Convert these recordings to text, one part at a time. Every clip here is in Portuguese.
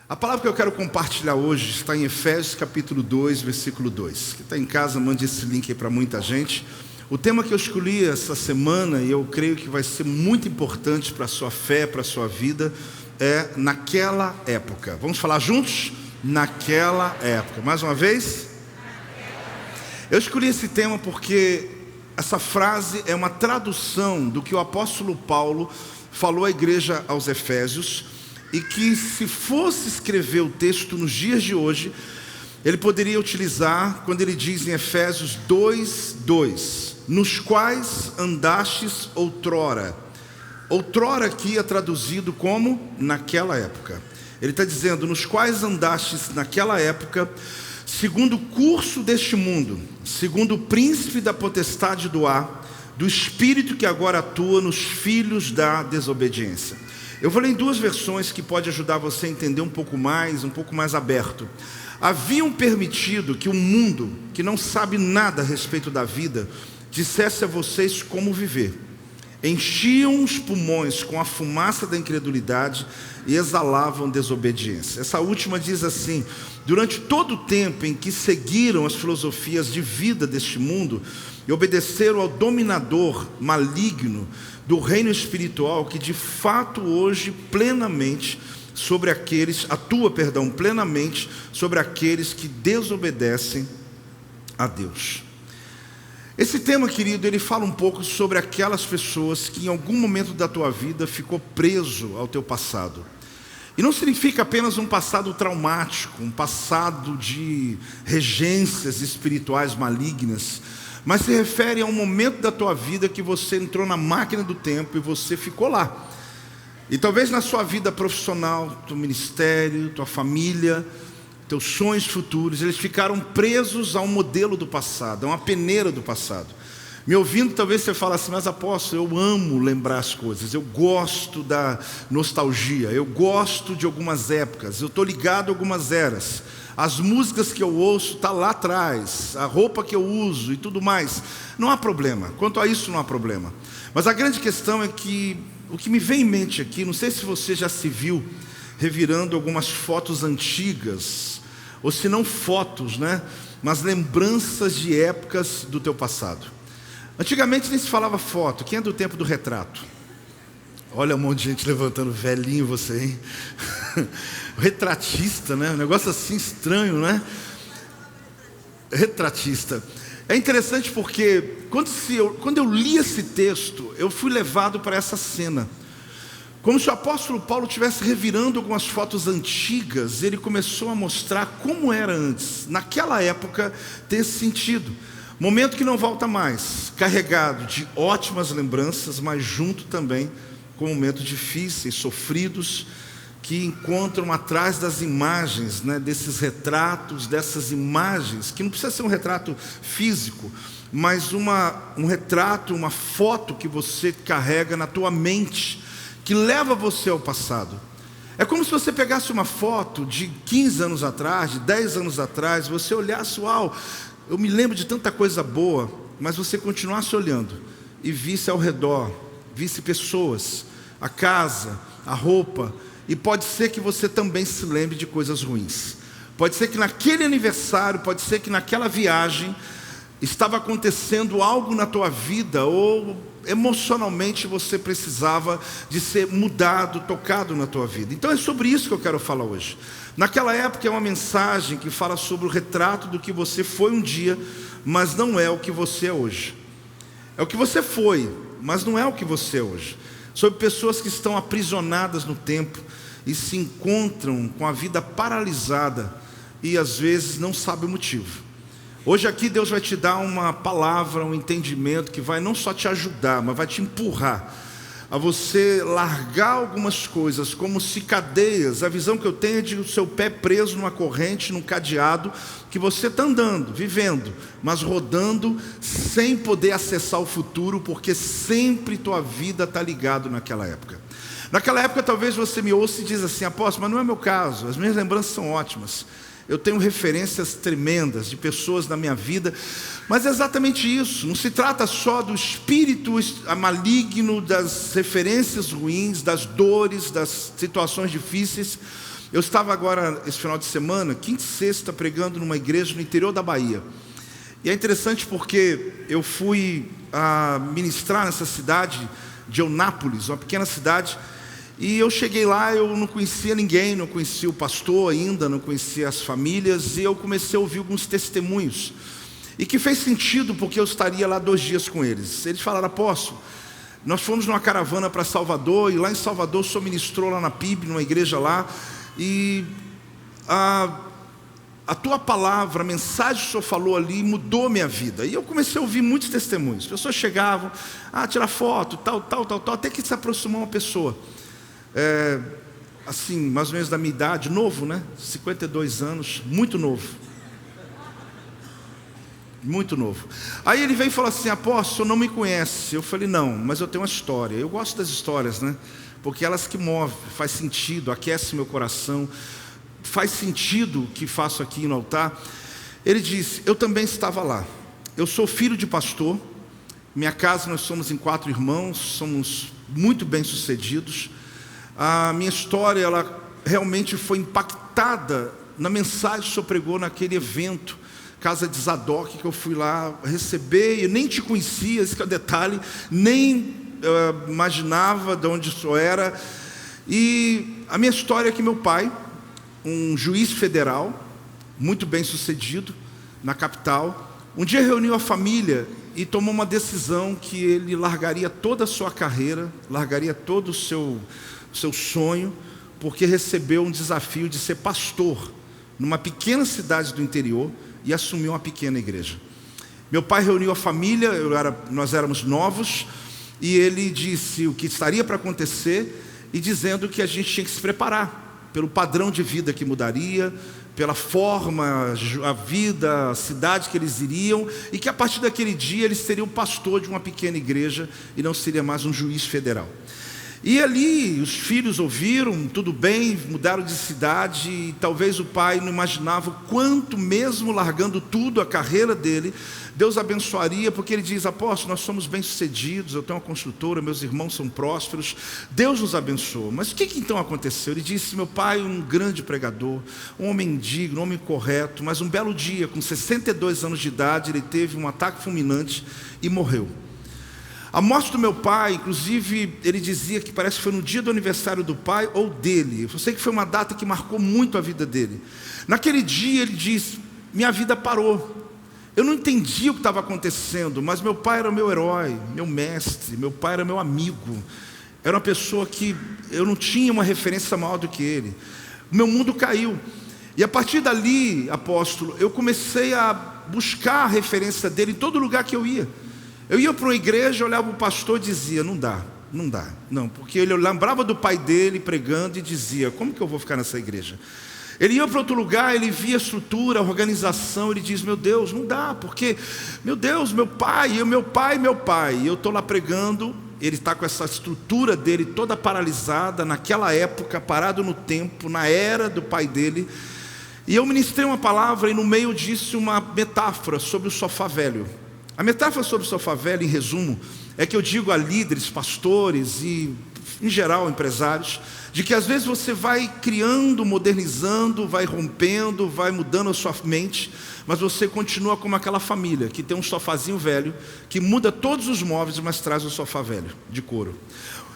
A palavra que eu quero compartilhar hoje está em Efésios capítulo 2, versículo 2. Quem está em casa, mande esse link aí para muita gente. O tema que eu escolhi essa semana, e eu creio que vai ser muito importante para a sua fé, para a sua vida, é naquela época. Vamos falar juntos? Naquela época. Mais uma vez? Eu escolhi esse tema porque essa frase é uma tradução do que o apóstolo Paulo falou à igreja aos Efésios, e que se fosse escrever o texto nos dias de hoje, ele poderia utilizar quando ele diz em Efésios 2:2, nos quais andastes outrora. Outrora aqui é traduzido como naquela época. Ele está dizendo, nos quais andastes naquela época, segundo o curso deste mundo, segundo o príncipe da potestade do ar, do espírito que agora atua nos filhos da desobediência. Eu vou ler em duas versões que pode ajudar você a entender um pouco mais aberto. Haviam permitido que o mundo, que não sabe nada a respeito da vida, dissesse a vocês como viver. Enchiam os pulmões com a fumaça da incredulidade e exalavam desobediência. Essa última diz assim: durante todo o tempo em que seguiram as filosofias de vida deste mundo e obedeceram ao dominador maligno do reino espiritual, que de fato hoje plenamente atua plenamente sobre aqueles que desobedecem a Deus. Esse tema, querido, ele fala um pouco sobre aquelas pessoas que em algum momento da tua vida ficou preso ao teu passado. E não significa apenas um passado traumático, um passado de regências espirituais malignas, mas se refere a um momento da tua vida que você entrou na máquina do tempo e você ficou lá. E talvez na sua vida profissional, teu ministério, tua família, teus sonhos futuros, eles ficaram presos a um modelo do passado, a uma peneira do passado. Me ouvindo, talvez você fale assim, mas apóstolo, eu amo lembrar as coisas, eu gosto da nostalgia, eu gosto de algumas épocas, eu estou ligado a algumas eras. As músicas que eu ouço estão lá atrás, a roupa que eu uso e tudo mais. Não há problema, quanto a isso não há problema. Mas a grande questão é que, o que me vem em mente aqui, não sei se você já se viu revirando algumas fotos antigas, ou se não fotos, né? Mas lembranças de épocas do teu passado. Antigamente nem se falava foto. Quem é do tempo do retrato? Olha um monte de gente levantando, velhinho você, hein? Retratista, né? Um negócio assim estranho, né? Retratista. É interessante porque quando eu li esse texto, eu fui levado para essa cena. Como se o apóstolo Paulo estivesse revirando algumas fotos antigas, ele começou a mostrar como era antes, naquela época, ter esse sentido. Momento que não volta mais, carregado de ótimas lembranças, mas junto também com momentos difíceis, sofridos, que encontram atrás das imagens, né, desses retratos, dessas imagens, que não precisa ser um retrato físico, mas um retrato, uma foto que você carrega na tua mente, que leva você ao passado. É como se você pegasse uma foto de 15 anos atrás, de 10 anos atrás, você olhasse, uau, eu me lembro de tanta coisa boa, mas você continuasse olhando e visse ao redor, visse pessoas, a casa, a roupa, e pode ser que você também se lembre de coisas ruins. Pode ser que naquele aniversário, pode ser que naquela viagem estava acontecendo algo na tua vida, ou emocionalmente você precisava de ser mudado, tocado na tua vida. Então é sobre isso que eu quero falar hoje. Naquela época é uma mensagem que fala sobre o retrato do que você foi um dia, mas não é o que você é hoje. É o que você foi, mas não é o que você é hoje. Sobre pessoas que estão aprisionadas no tempo e se encontram com a vida paralisada e às vezes não sabem o motivo. Hoje aqui Deus vai te dar uma palavra, um entendimento que vai não só te ajudar, mas vai te empurrar a você largar algumas coisas, como se cadeias. A visão que eu tenho é de o seu pé preso numa corrente, num cadeado, que você está andando, vivendo, mas rodando sem poder acessar o futuro, porque sempre tua vida está ligada naquela época. Naquela época talvez você me ouça e diz assim, apóstolo, mas não é meu caso, as minhas lembranças são ótimas. Eu tenho referências tremendas de pessoas na minha vida, mas é exatamente isso. Não se trata só do espírito maligno, das referências ruins, das dores, das situações difíceis, Eu estava agora, esse final de semana, quinta e sexta, pregando numa igreja no interior da Bahia. E é interessante porque eu fui ministrar nessa cidade de Eunápolis, uma pequena cidade, e eu cheguei lá, eu não conhecia ninguém, não conhecia o pastor ainda, não conhecia as famílias, e eu comecei a ouvir alguns testemunhos, e que fez sentido porque eu estaria lá 2 dias com eles. Eles falaram: apóstolo, nós fomos numa caravana para Salvador, e lá em Salvador o senhor ministrou lá na PIB, numa igreja lá, e a tua palavra, a mensagem que o senhor falou ali mudou minha vida. E eu comecei a ouvir muitos testemunhos. As pessoas chegavam, tirar foto, tal, até que se aproximou uma pessoa, assim, mais ou menos da minha idade, novo, né? 52 anos, muito novo. Muito novo. Aí ele veio e falou assim: apóstolo, o senhor não me conhece. Eu falei: não, mas eu tenho uma história. Eu gosto das histórias, né? Porque elas que movem, faz sentido, aquece meu coração, faz sentido o que faço aqui no altar. Ele disse: eu também estava lá. Eu sou filho de pastor. Minha casa, nós somos em 4 irmãos, somos muito bem sucedidos. A minha história, ela realmente foi impactada na mensagem que o senhor pregou naquele evento, casa de Zadok, que eu fui lá receber. Eu nem te conhecia, esse que é o detalhe, nem imaginava de onde isso era. E a minha história é que meu pai, um juiz federal, muito bem sucedido na capital, um dia reuniu a família e tomou uma decisão que ele largaria toda a sua carreira, largaria todo o seu sonho, porque recebeu um desafio de ser pastor numa pequena cidade do interior e assumiu uma pequena igreja. Meu pai reuniu a família, nós éramos novos, e ele disse o que estaria para acontecer, e dizendo que a gente tinha que se preparar pelo padrão de vida que mudaria, pela forma, a vida, a cidade que eles iriam, e que a partir daquele dia eles seriam pastor de uma pequena igreja e não seria mais um juiz federal. E ali os filhos ouviram, tudo bem, mudaram de cidade, e talvez o pai não imaginava o quanto, mesmo largando tudo, a carreira dele, Deus abençoaria, porque ele diz: apóstolo, nós somos bem-sucedidos, eu tenho uma construtora, meus irmãos são prósperos, Deus nos abençoa. Mas o que então aconteceu? Ele disse: meu pai, um grande pregador, um homem digno, um homem correto, mas um belo dia, com 62 anos de idade, ele teve um ataque fulminante e morreu. A morte do meu pai, inclusive, ele dizia que parece que foi no dia do aniversário do pai ou dele. Eu sei que foi uma data que marcou muito a vida dele. Naquele dia ele disse: minha vida parou. Eu não entendi o que estava acontecendo, mas meu pai era o meu herói, meu mestre, meu pai era meu amigo. Era uma pessoa que eu não tinha uma referência maior do que ele. O meu mundo caiu. E a partir dali, apóstolo, eu comecei a buscar a referência dele em todo lugar que eu ia. Eu ia para uma igreja, olhava para o pastor e dizia: não dá, porque ele lembrava do pai dele pregando e dizia: como que eu vou ficar nessa igreja? Ele ia para outro lugar, ele via a estrutura, a organização, ele diz: meu Deus, não dá, porque, meu Deus, meu pai, e eu estou lá pregando, ele está com essa estrutura dele toda paralisada, naquela época, parado no tempo, na era do pai dele, e eu ministrei uma palavra, e no meio disso uma metáfora sobre o sofá velho. A metáfora sobre o sofá velho, em resumo, é que eu digo a líderes, pastores e, em geral, empresários, de que às vezes você vai criando, modernizando, vai rompendo, vai mudando a sua mente, mas você continua como aquela família que tem um sofazinho velho, que muda todos os móveis, mas traz o sofá velho, de couro.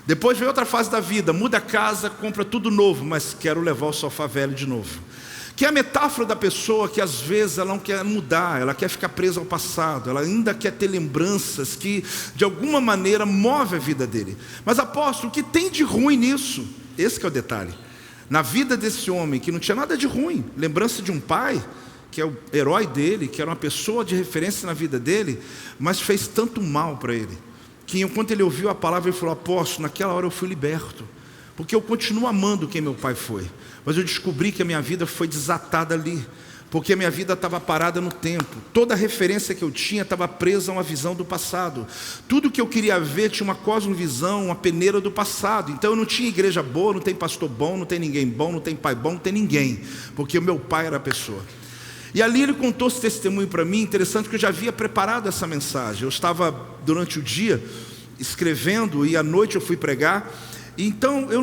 Depois vem outra fase da vida, muda a casa, compra tudo novo, mas quero levar o sofá velho de novo. Que é a metáfora da pessoa que às vezes ela não quer mudar, ela quer ficar presa ao passado, ela ainda quer ter lembranças que de alguma maneira move a vida dele. Mas apóstolo, o que tem de ruim nisso? Esse que é o detalhe. Na vida desse homem que não tinha nada de ruim, lembrança de um pai, que é o herói dele, que era uma pessoa de referência na vida dele, mas fez tanto mal para ele, que enquanto ele ouviu a palavra, ele falou: apóstolo, naquela hora eu fui liberto, porque eu continuo amando quem meu pai foi, mas eu descobri que a minha vida foi desatada ali, porque a minha vida estava parada no tempo, toda a referência que eu tinha estava presa a uma visão do passado, tudo que eu queria ver tinha uma cosmovisão, uma peneira do passado. Então eu não tinha igreja boa, não tem pastor bom, não tem ninguém bom, não tem pai bom, não tem ninguém, porque o meu pai era a pessoa. E ali ele contou esse testemunho para mim, interessante, que eu já havia preparado essa mensagem. Eu estava durante o dia escrevendo e à noite eu fui pregar. Então eu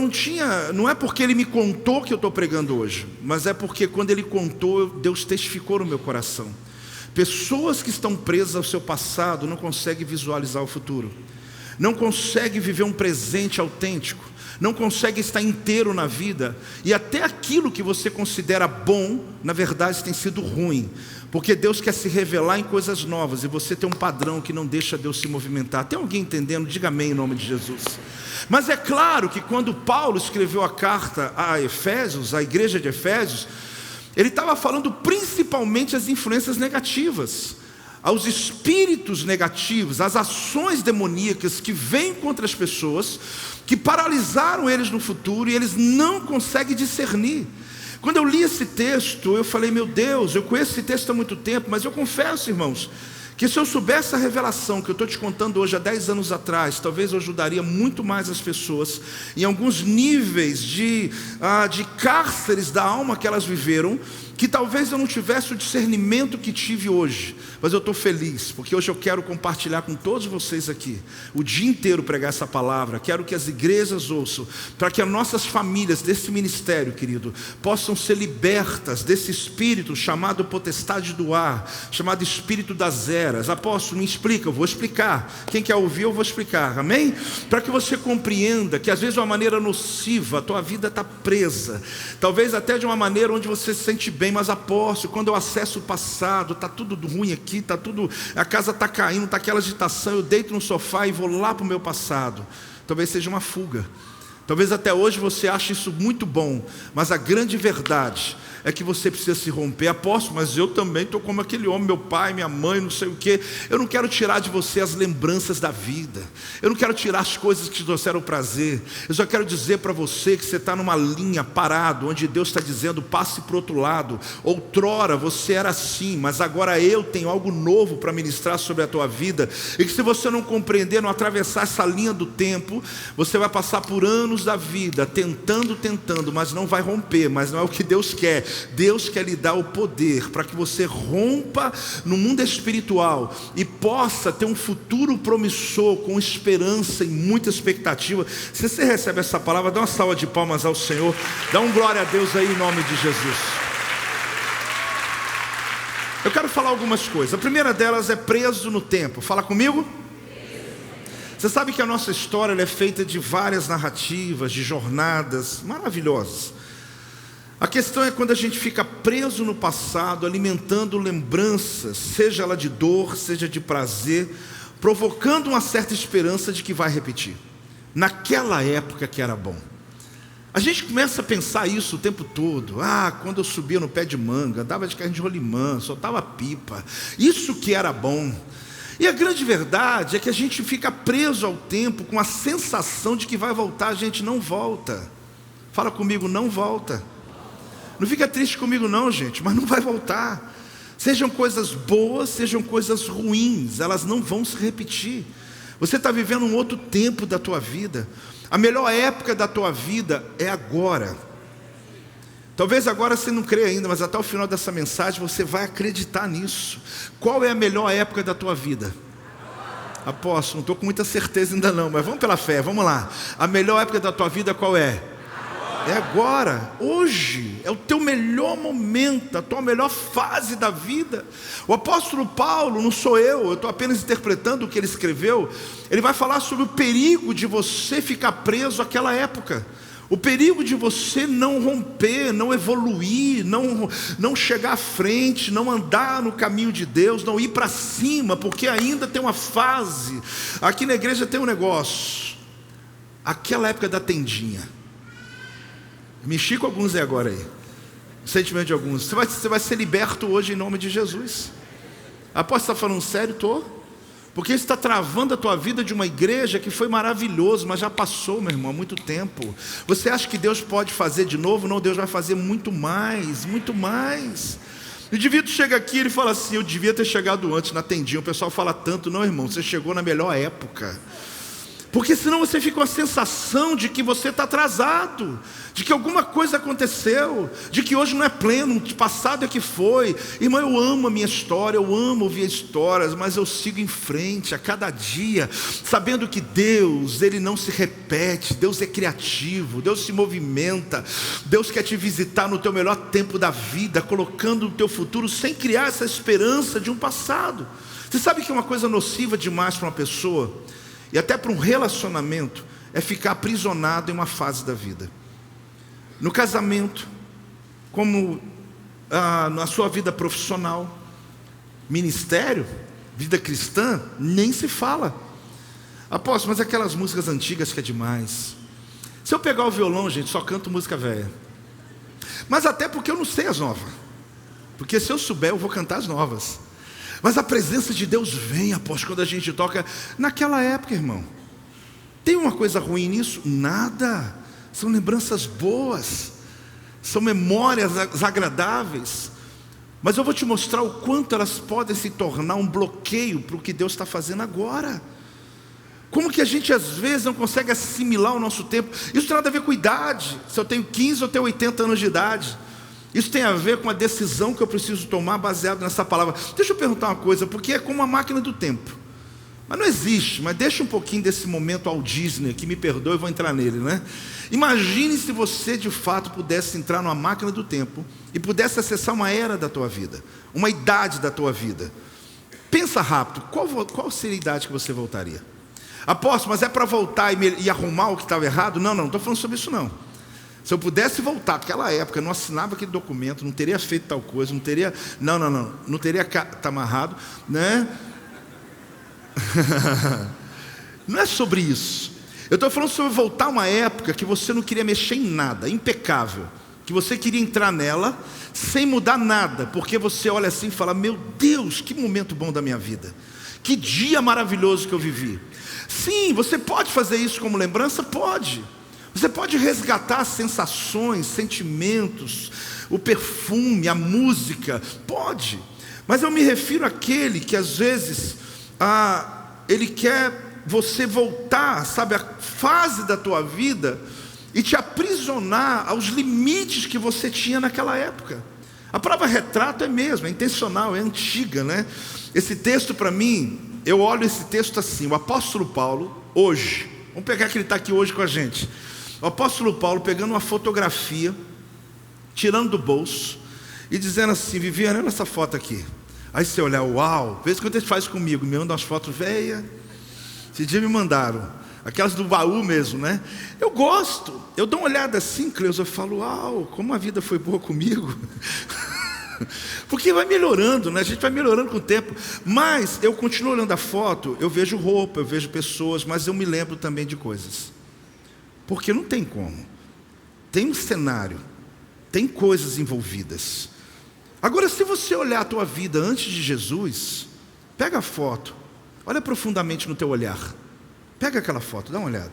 não é porque ele me contou que eu estou pregando hoje, mas é porque quando ele contou, Deus testificou no meu coração. Pessoas que estão presas ao seu passado não conseguem visualizar o futuro, não conseguem viver um presente autêntico, não conseguem estar inteiro na vida, e até aquilo que você considera bom, na verdade tem sido ruim, porque Deus quer se revelar em coisas novas, e você tem um padrão que não deixa Deus se movimentar. Tem alguém entendendo? Diga amém em nome de Jesus. Mas é claro que quando Paulo escreveu a carta a Efésios, a igreja de Efésios, ele estava falando principalmente as influências negativas, aos espíritos negativos, às ações demoníacas que vêm contra as pessoas, que paralisaram eles no futuro e eles não conseguem discernir. Quando eu li esse texto, eu falei, meu Deus, eu conheço esse texto há muito tempo, mas eu confesso, irmãos, que se eu soubesse a revelação que eu estou te contando hoje há 10 anos atrás, talvez eu ajudaria muito mais as pessoas em alguns níveis de cárceres da alma que elas viveram, que talvez eu não tivesse o discernimento que tive hoje. Mas eu estou feliz, porque hoje eu quero compartilhar com todos vocês aqui, o dia inteiro pregar essa palavra. Quero que as igrejas ouçam, para que as nossas famílias desse ministério, querido, possam ser libertas desse espírito chamado potestade do ar, chamado espírito das eras. Apóstolo, me explica, eu vou explicar. Quem quer ouvir, eu vou explicar, amém? Para que você compreenda que às vezes de uma maneira nociva, a tua vida está presa, talvez até de uma maneira onde você se sente bem, mas apóstolo, quando eu acesso o passado, está tudo ruim aqui, tá tudo, a casa está caindo, está aquela agitação, eu deito no sofá e vou lá para o meu passado. Talvez seja uma fuga, talvez até hoje você ache isso muito bom, mas a grande verdade é que você precisa se romper. Apóstolo, mas eu também estou como aquele homem, meu pai, minha mãe, não sei o que. Eu não quero tirar de você as lembranças da vida, eu não quero tirar as coisas que te trouxeram prazer. Eu só quero dizer para você que você está numa linha parado, onde Deus está dizendo, passe para o outro lado. Outrora você era assim, mas agora eu tenho algo novo para ministrar sobre a tua vida, e que se você não compreender, não atravessar essa linha do tempo, você vai passar por anos da vida, tentando, mas não vai romper. Mas não é o que Deus quer. Deus quer lhe dar o poder para que você rompa no mundo espiritual e possa ter um futuro promissor, com esperança e muita expectativa. Se você recebe essa palavra, dá uma salva de palmas ao Senhor, dá um glória a Deus aí em nome de Jesus. Eu quero falar algumas coisas. A primeira delas é preso no tempo. Fala comigo. Você sabe que a nossa história ela é feita de várias narrativas, de jornadas maravilhosas. A questão é quando a gente fica preso no passado, alimentando lembranças, seja ela de dor, seja de prazer, provocando uma certa esperança de que vai repetir, naquela época que era bom. A gente começa a pensar isso o tempo todo. Quando eu subia no pé de manga, andava de carrinho de rolimã, soltava pipa, isso que era bom. E a grande verdade é que a gente fica preso ao tempo com a sensação de que vai voltar. A gente não volta. Fala comigo, não volta. Não fica triste comigo não, gente, mas não vai voltar. Sejam coisas boas, sejam coisas ruins, elas não vão se repetir. Você está vivendo um outro tempo da tua vida. A melhor época da tua vida é agora. Talvez agora você não creia ainda, mas até o final dessa mensagem você vai acreditar nisso. Qual é a melhor época da tua vida? Apóstolo, não estou com muita certeza ainda não, mas vamos pela fé, vamos lá. A melhor época da tua vida qual é? É agora, hoje, é o teu melhor momento, a tua melhor fase da vida. O apóstolo Paulo, não sou eu estou apenas interpretando o que ele escreveu. Ele vai falar sobre o perigo de você ficar preso àquela época, o perigo de você não romper, não evoluir, não chegar à frente, não andar no caminho de Deus, não ir para cima, porque ainda tem uma fase. Aqui na igreja tem um negócio, aquela época da tendinha. Mexi com alguns aí agora aí, sentimento de alguns. Você vai ser liberto hoje em nome de Jesus. Após você está falando sério? Estou. Porque isso está travando a tua vida de uma igreja que foi maravilhoso, mas já passou, meu irmão, há muito tempo. Você acha que Deus pode fazer de novo? Não, Deus vai fazer muito mais, muito mais. O indivíduo chega aqui e ele fala assim, eu devia ter chegado antes na tendinha. O pessoal fala tanto, não irmão, você chegou na melhor época. Porque senão você fica com a sensação de que você está atrasado, de que alguma coisa aconteceu, de que hoje não é pleno, de passado é que foi. Irmão, eu amo a minha história, eu amo ouvir histórias, mas eu sigo em frente a cada dia, sabendo que Deus, Ele não se repete, Deus é criativo, Deus se movimenta, Deus quer te visitar no teu melhor tempo da vida, colocando o teu futuro sem criar essa esperança de um passado. Você sabe que uma coisa nociva demais para uma pessoa, e até para um relacionamento, é ficar aprisionado em uma fase da vida. No casamento, como na sua vida profissional, ministério, vida cristã, nem se fala. Apóstolo, mas aquelas músicas antigas que é demais. Se eu pegar o violão, gente, só canto música velha. Mas até porque eu não sei as novas. Porque se eu souber, eu vou cantar as novas. Mas a presença de Deus vem, apóstolo, quando a gente toca. Naquela época, irmão, tem uma coisa ruim nisso? Nada. São lembranças boas, são memórias agradáveis. Mas eu vou te mostrar o quanto elas podem se tornar um bloqueio para o que Deus está fazendo agora. Como que a gente às vezes não consegue assimilar o nosso tempo. Isso tem nada a ver com idade, se eu tenho 15 ou tenho 80 anos de idade. Isso tem a ver com a decisão que eu preciso tomar baseado nessa palavra. Deixa eu perguntar uma coisa, porque é como a máquina do tempo. Mas não existe, mas deixa um pouquinho desse momento ao Disney, que me perdoe, eu vou entrar nele, né? Imagine se você de fato pudesse entrar numa máquina do tempo e pudesse acessar uma era da tua vida, uma idade da tua vida. Pensa rápido, qual seria a idade que você voltaria? Apóstolo, mas é para voltar e arrumar o que estava errado? Não estou falando sobre isso não. Se eu pudesse voltar àquela época, eu não assinava aquele documento, não teria feito tal coisa, não teria tá amarrado, né? Não é sobre isso. Eu estou falando sobre voltar a uma época que você não queria mexer em nada, impecável, que você queria entrar nela sem mudar nada, porque você olha assim e fala: meu Deus, que momento bom da minha vida, que dia maravilhoso que eu vivi. Sim, você pode fazer isso como lembrança? Pode. Você pode resgatar sensações, sentimentos, o perfume, a música, pode. Mas eu me refiro àquele que às vezes ele quer você voltar, sabe, a fase da tua vida e te aprisionar aos limites que você tinha naquela época. A palavra retrato é mesmo, é intencional, é antiga, né? Esse texto para mim, eu olho esse texto assim, o apóstolo Paulo, hoje, vamos pegar que ele está aqui hoje com a gente. O apóstolo Paulo pegando uma fotografia, tirando do bolso e dizendo assim: Viviane, olha essa foto aqui. Aí você olhar, uau, vê quando ele faz comigo, me manda umas fotos velhas. Esse dia me mandaram, aquelas do baú mesmo, né? Eu gosto, eu dou uma olhada assim, Cleusa, eu falo: uau, como a vida foi boa comigo. Porque vai melhorando, né? A gente vai melhorando com o tempo. Mas eu continuo olhando a foto, eu vejo roupa, eu vejo pessoas, mas eu me lembro também de coisas. Porque não tem como. Tem um cenário, tem coisas envolvidas. Agora, se você olhar a tua vida antes de Jesus, pega a foto, olha profundamente no teu olhar. Pega aquela foto, dá uma olhada.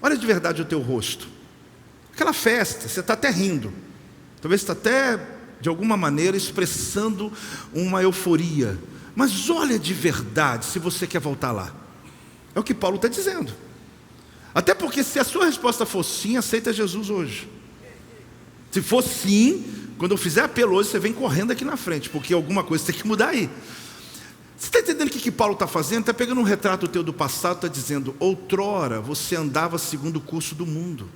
Olha de verdade o teu rosto. Aquela festa, você está até rindo. Talvez está até, de alguma maneira, expressando uma euforia. Mas olha de verdade, se você quer voltar lá. É o que Paulo está dizendo. Até porque se a sua resposta for sim, aceita Jesus hoje. Se for sim, quando eu fizer apelo hoje, você vem correndo aqui na frente, porque alguma coisa tem que mudar aí. Você está entendendo o que Paulo está fazendo? Está pegando um retrato teu do passado, está dizendo: outrora você andava segundo o curso do mundo,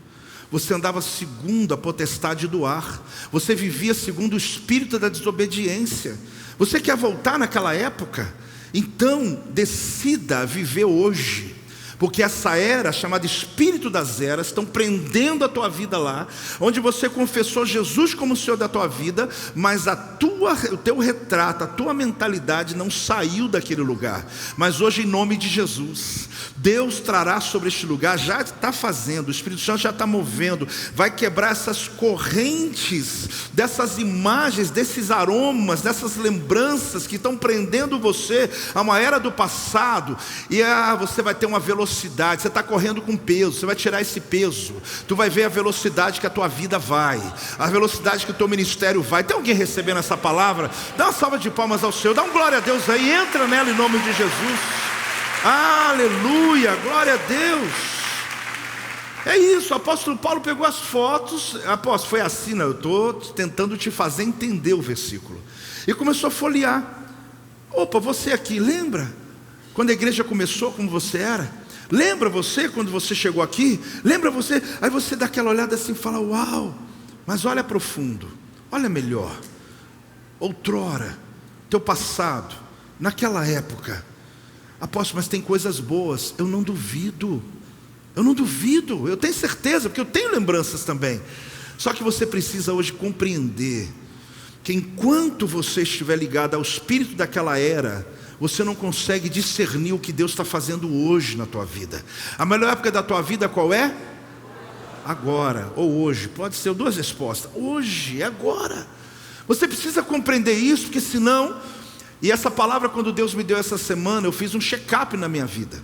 você andava segundo a potestade do ar, você vivia segundo o espírito da desobediência. Você quer voltar naquela época? Então decida viver hoje. Porque essa era, chamada espírito das eras, estão prendendo a tua vida lá, onde você confessou Jesus como o Senhor da tua vida, mas o teu retrato, a tua mentalidade não saiu daquele lugar. Mas hoje, em nome de Jesus, Deus trará sobre este lugar, já está fazendo, o Espírito Santo já está movendo, vai quebrar essas correntes, dessas imagens, desses aromas, dessas lembranças que estão prendendo você a uma era do passado, e você vai ter uma velocidade. Você está correndo com peso, você vai tirar esse peso. Tu vai ver a velocidade que a tua vida vai, a velocidade que o teu ministério vai. Tem alguém recebendo essa palavra? Dá uma salva de palmas ao Senhor, dá um glória a Deus aí, entra nela em nome de Jesus. Aleluia, glória a Deus. É isso, o apóstolo Paulo pegou as fotos. Apóstolo, foi assim, não, eu estou tentando te fazer entender o versículo. E começou a folhear. Opa, você aqui, lembra? Quando a igreja começou, como você era? Lembra você quando você chegou aqui? Lembra você? Aí você dá aquela olhada assim e fala, uau, mas olha profundo, olha melhor. Outrora, teu passado, naquela época. Apóstolo, mas tem coisas boas. Eu não duvido, eu tenho certeza, porque eu tenho lembranças também. Só que você precisa hoje compreender que enquanto você estiver ligado ao espírito daquela era, você não consegue discernir o que Deus está fazendo hoje na tua vida. A melhor época da tua vida qual é? Agora, ou hoje. Pode ser duas respostas, hoje, agora. Você precisa compreender isso, porque senão... E essa palavra, quando Deus me deu essa semana, eu fiz um check-up na minha vida.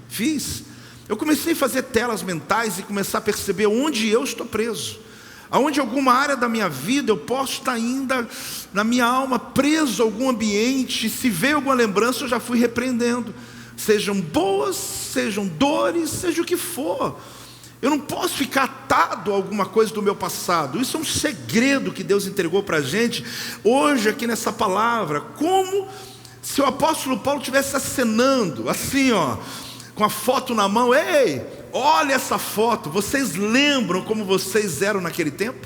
Eu comecei a fazer telas mentais e começar a perceber onde eu estou preso, aonde alguma área da minha vida eu posso estar ainda na minha alma preso a algum ambiente. Se veio alguma lembrança, eu já fui repreendendo, sejam boas, sejam dores, seja o que for. Eu não posso ficar atado a alguma coisa do meu passado. Isso é um segredo que Deus entregou para a gente hoje aqui nessa palavra. Como se o apóstolo Paulo estivesse acenando assim, ó, com a foto na mão. Ei, olha essa foto, vocês lembram como vocês eram naquele tempo?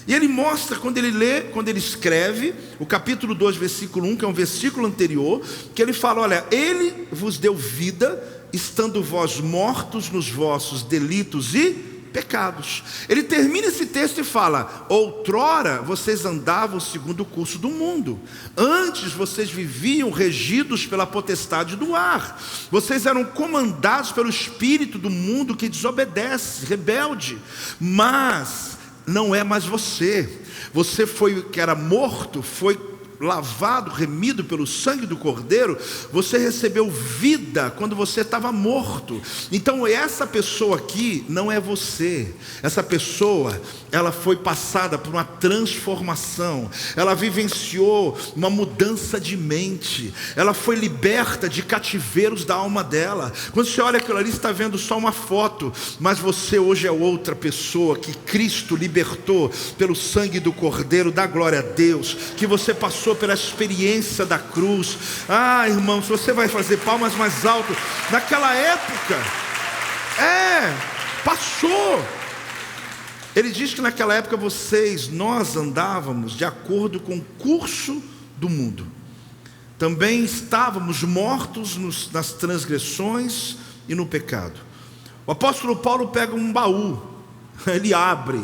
E ele mostra, quando ele escreve o capítulo 2, versículo 1, que é um versículo anterior, que ele fala, olha, ele vos deu vida, estando vós mortos nos vossos delitos e pecados. Ele termina esse texto e fala, outrora vocês andavam segundo o curso do mundo, antes vocês viviam regidos pela potestade do ar, vocês eram comandados pelo espírito do mundo que desobedece, rebelde, mas não é mais você. Você foi, que era morto, foi lavado, remido pelo sangue do Cordeiro. Você recebeu vida quando você estava morto. Então essa pessoa aqui não é você. Essa pessoa, ela foi passada por uma transformação. Ela vivenciou uma mudança de mente. Ela foi liberta de cativeiros da alma dela. Quando você olha aquilo ali, você está vendo só uma foto, mas você hoje é outra pessoa que Cristo libertou pelo sangue do Cordeiro. Dá glória a Deus que você passou pela experiência da cruz. Ah, irmãos, você vai fazer palmas mais alto. Naquela época, passou. Ele diz que naquela época nós andávamos de acordo com o curso do mundo. Também estávamos mortos nas transgressões e no pecado. O apóstolo Paulo pega um baú, ele abre.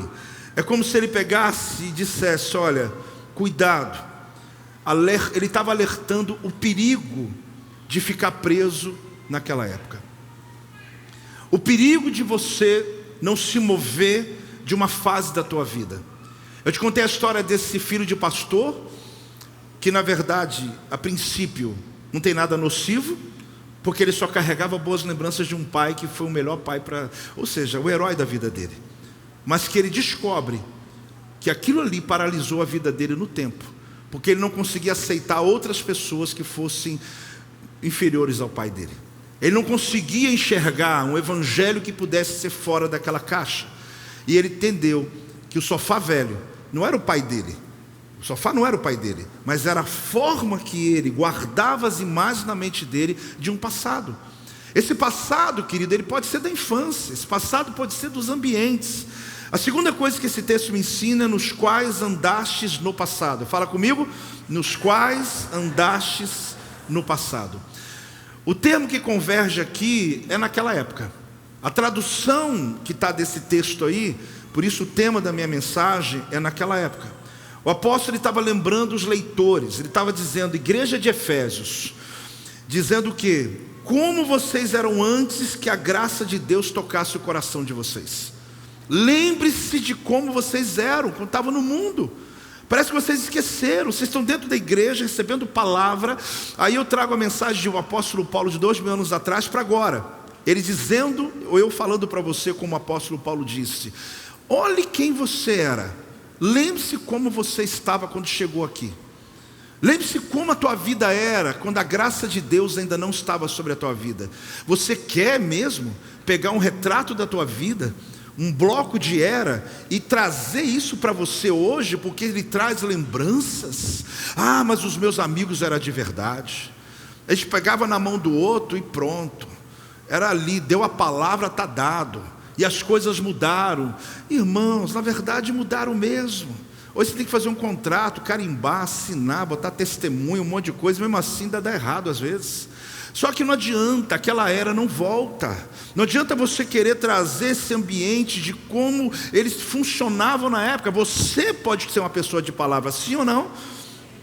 É como se ele pegasse e dissesse, olha, cuidado. Ele estava alertando o perigo de ficar preso naquela época. O perigo de você não se mover de uma fase da tua vida. Eu te contei a história desse filho de pastor, que na verdade, a princípio, não tem nada nocivo, porque ele só carregava boas lembranças de um pai que foi o melhor pai ou seja, o herói da vida dele. Mas que ele descobre que aquilo ali paralisou a vida dele no tempo, porque ele não conseguia aceitar outras pessoas que fossem inferiores ao pai dele. Ele não conseguia enxergar um evangelho que pudesse ser fora daquela caixa. E ele entendeu que o sofá velho não era o pai dele. O sofá não era o pai dele, mas era a forma que ele guardava as imagens na mente dele de um passado. Esse passado, querido, ele pode ser da infância. Esse passado pode ser dos ambientes. A segunda coisa que esse texto me ensina é nos quais andastes no passado. Fala comigo, nos quais andastes no passado. O termo que converge aqui é naquela época. A tradução que está desse texto aí, por isso o tema da minha mensagem é naquela época. O apóstolo estava lembrando os leitores, ele estava dizendo, igreja de Efésios, dizendo que, como vocês eram antes que a graça de Deus tocasse o coração de vocês. Lembre-se de como vocês eram quando estavam no mundo. Parece que vocês esqueceram. Vocês estão dentro da igreja recebendo palavra. Aí eu trago a mensagem do apóstolo Paulo de 2000 anos atrás para agora. Ele dizendo, ou eu falando para você como o apóstolo Paulo disse, olhe quem você era. Lembre-se como você estava quando chegou aqui. Lembre-se como a tua vida era quando a graça de Deus ainda não estava sobre a tua vida. Você quer mesmo pegar um retrato da tua vida, um bloco de era, e trazer isso para você hoje, porque ele traz lembranças? Ah, mas os meus amigos eram de verdade. A gente pegava na mão do outro e pronto. Era ali, deu a palavra, está dado. E as coisas mudaram. Irmãos, na verdade mudaram mesmo. Hoje você tem que fazer um contrato, carimbar, assinar, botar testemunho, um monte de coisa, mesmo assim dá errado às vezes. Só que não adianta, aquela era não volta. Não adianta você querer trazer esse ambiente de como eles funcionavam na época. Você pode ser uma pessoa de palavra, sim ou não?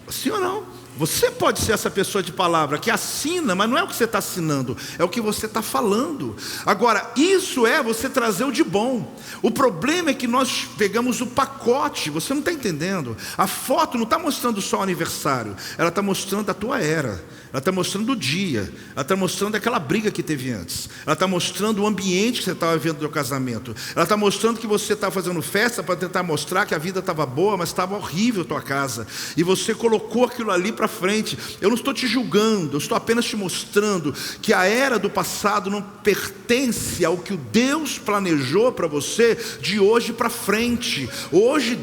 Sim ou não? Você pode ser essa pessoa de palavra que assina, mas não é o que você está assinando, é o que você está falando. Agora, isso é você trazer o de bom. O problema é que nós pegamos o pacote, você não está entendendo. A foto não está mostrando só o aniversário, ela está mostrando a tua era. Ela está mostrando o dia, ela está mostrando aquela briga que teve antes, ela está mostrando o ambiente que você estava vivendo do seu casamento, ela está mostrando que você está fazendo festa para tentar mostrar que a vida estava boa, mas estava horrível a tua casa, e você colocou aquilo ali para frente. Eu não estou te julgando, eu estou apenas te mostrando que a era do passado não pertence ao que o Deus planejou para você de hoje para frente. Hoje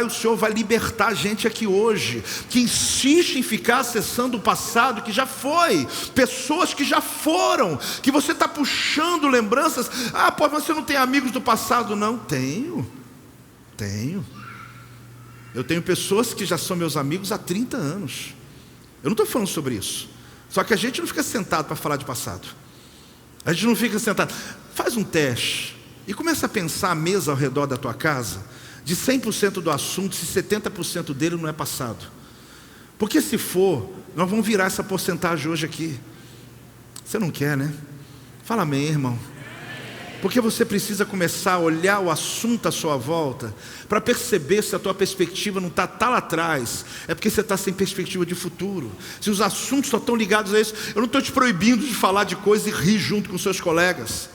o Senhor vai libertar a gente aqui hoje, que insiste em ficar acessando o passado que já foi, pessoas que já foram, que você está puxando lembranças. Ah, pô, você não tem amigos do passado? Não, tenho. Eu tenho pessoas que já são meus amigos há 30 anos. Eu não estou falando sobre isso. Só que a gente não fica sentado para falar de passado. A gente não fica sentado. Faz um teste e começa a pensar a mesa ao redor da tua casa, de 100% do assunto, se 70% dele não é passado. Porque se for, nós vamos virar essa porcentagem hoje aqui. Você não quer, né? Fala amém, irmão. Porque você precisa começar a olhar o assunto à sua volta, para perceber se a tua perspectiva não está lá atrás. É porque você está sem perspectiva de futuro. Se os assuntos só estão ligados a isso, eu não estou te proibindo de falar de coisas e rir junto com seus colegas.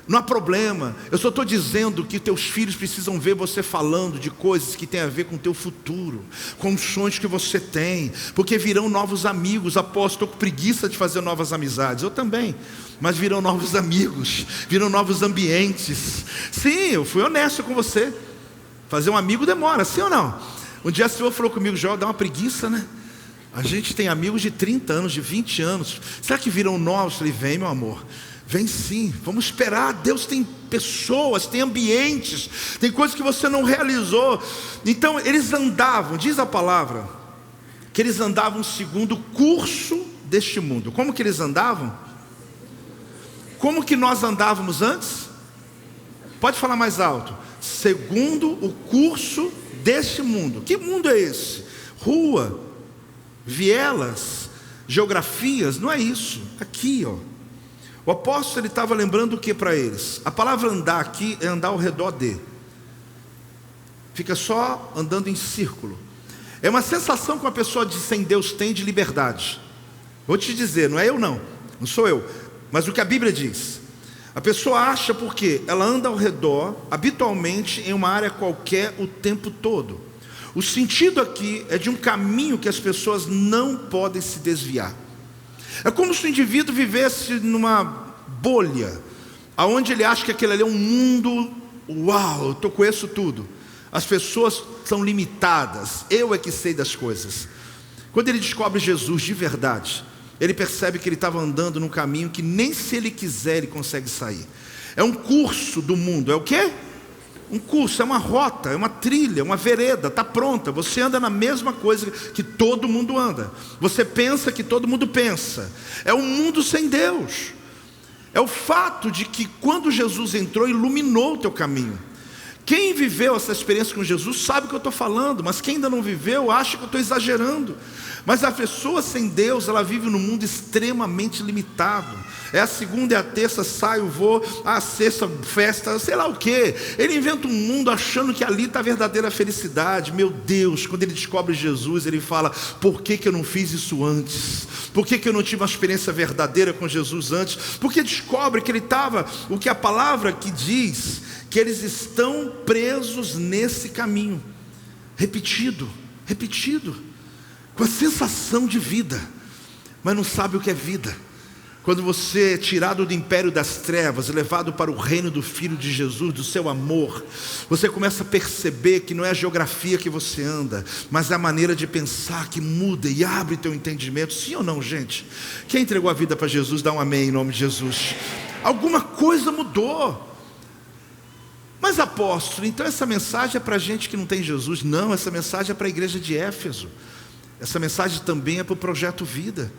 Não há problema, eu só estou dizendo que teus filhos precisam ver você falando de coisas que tem a ver com o teu futuro, com os sonhos que você tem, porque virão novos amigos. Após, estou com preguiça de fazer novas amizades, eu também, mas virão novos amigos, virão novos ambientes. Sim, eu fui honesto com você, fazer um amigo demora, sim ou não? Um dia o Senhor falou comigo: Joel, dá uma preguiça, né? A gente tem amigos de 30 anos, de 20 anos, será que virão novos? Eu falei: vem, meu amor, vem sim, vamos esperar. Deus tem pessoas, tem ambientes, tem coisas que você não realizou. Então eles andavam, diz a palavra, que eles andavam segundo o curso deste mundo. Como que eles andavam? Como que nós andávamos antes? Pode falar mais alto. Segundo o curso deste mundo. Que mundo é esse? Rua, vielas, geografias? Não é isso. Aqui, ó. O apóstolo, ele estava lembrando o que para eles? A palavra andar aqui é andar ao redor de. Fica só andando em círculo. É uma sensação que uma pessoa sem Deus tem de liberdade. Vou te dizer, não é eu não sou eu, mas o que a Bíblia diz. A pessoa acha porque ela anda ao redor, habitualmente em uma área qualquer o tempo todo. O sentido aqui é de um caminho que as pessoas não podem se desviar. É como se o indivíduo vivesse numa bolha, onde ele acha que aquele ali é um mundo, uau, eu conheço tudo. As pessoas são limitadas, eu é que sei das coisas. Quando ele descobre Jesus de verdade, ele percebe que ele estava andando num caminho que nem se ele quiser ele consegue sair. É um curso do mundo, é o quê? Um curso, é uma rota, é uma trilha, uma vereda, está pronta. Você anda na mesma coisa que todo mundo anda. Você pensa que todo mundo pensa. É um mundo sem Deus. É o fato de que quando Jesus entrou, iluminou o teu caminho. Quem viveu essa experiência com Jesus sabe o que eu estou falando, mas quem ainda não viveu acha que eu estou exagerando. Mas a pessoa sem Deus, ela vive num mundo extremamente limitado. É a segunda e a terça, saio, vou, a sexta, festa, sei lá o que. Ele inventa um mundo achando que ali está a verdadeira felicidade. Meu Deus, quando ele descobre Jesus, ele fala: por que eu não fiz isso antes? Por que eu não tive uma experiência verdadeira com Jesus antes? Porque descobre que ele estava, o que a palavra que diz, que eles estão presos nesse caminho, repetido. com a sensação de vida, mas não sabe o que é vida. Quando você é tirado do império das trevas, levado para o reino do Filho de Jesus, do seu amor, você começa a perceber que não é a geografia que você anda, mas é a maneira de pensar que muda e abre teu entendimento. Sim ou não, gente? Quem entregou a vida para Jesus, dá um amém em nome de Jesus. Alguma coisa mudou. Mas apóstolo, então essa mensagem é para gente que não tem Jesus? Não, essa mensagem é para a igreja de Éfeso. Essa mensagem também é para o Projeto Vida,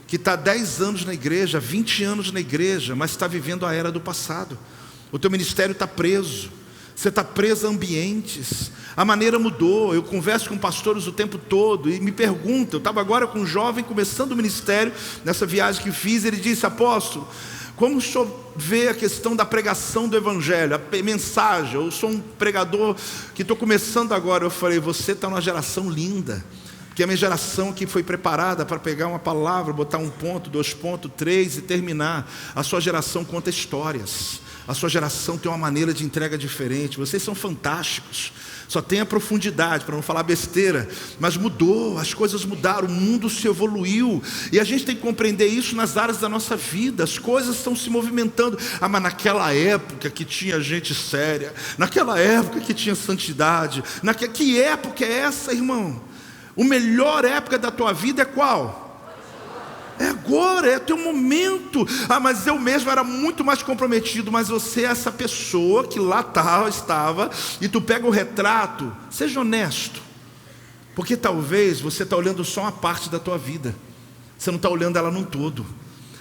que está há 10 anos na igreja, 20 anos na igreja, mas está vivendo a era do passado. O teu ministério está preso, você está preso a ambientes, a maneira mudou. Eu converso com pastores o tempo todo e me perguntam, eu estava agora com um jovem começando o ministério, nessa viagem que fiz, ele disse: apóstolo, como o senhor vê a questão da pregação do evangelho, a mensagem? Eu sou um pregador que estou começando agora. Eu falei: você está numa geração linda, que é a minha geração que foi preparada para pegar uma palavra, botar 1 ponto, 2 pontos, 3 e terminar. A sua geração conta histórias, a sua geração tem uma maneira de entrega diferente. Vocês são fantásticos, só tem a profundidade, para não falar besteira, mas mudou, as coisas mudaram, o mundo se evoluiu, e a gente tem que compreender isso nas áreas da nossa vida. As coisas estão se movimentando. Ah, mas naquela época que tinha gente séria, naquela época que tinha santidade, que época é essa, irmão? A melhor época da tua vida é qual? É agora, é teu momento. Ah, mas eu mesmo era muito mais comprometido. Mas você é essa pessoa que lá estava, e tu pega o retrato. Seja honesto, porque talvez você está olhando só uma parte da tua vida, você não está olhando ela num todo.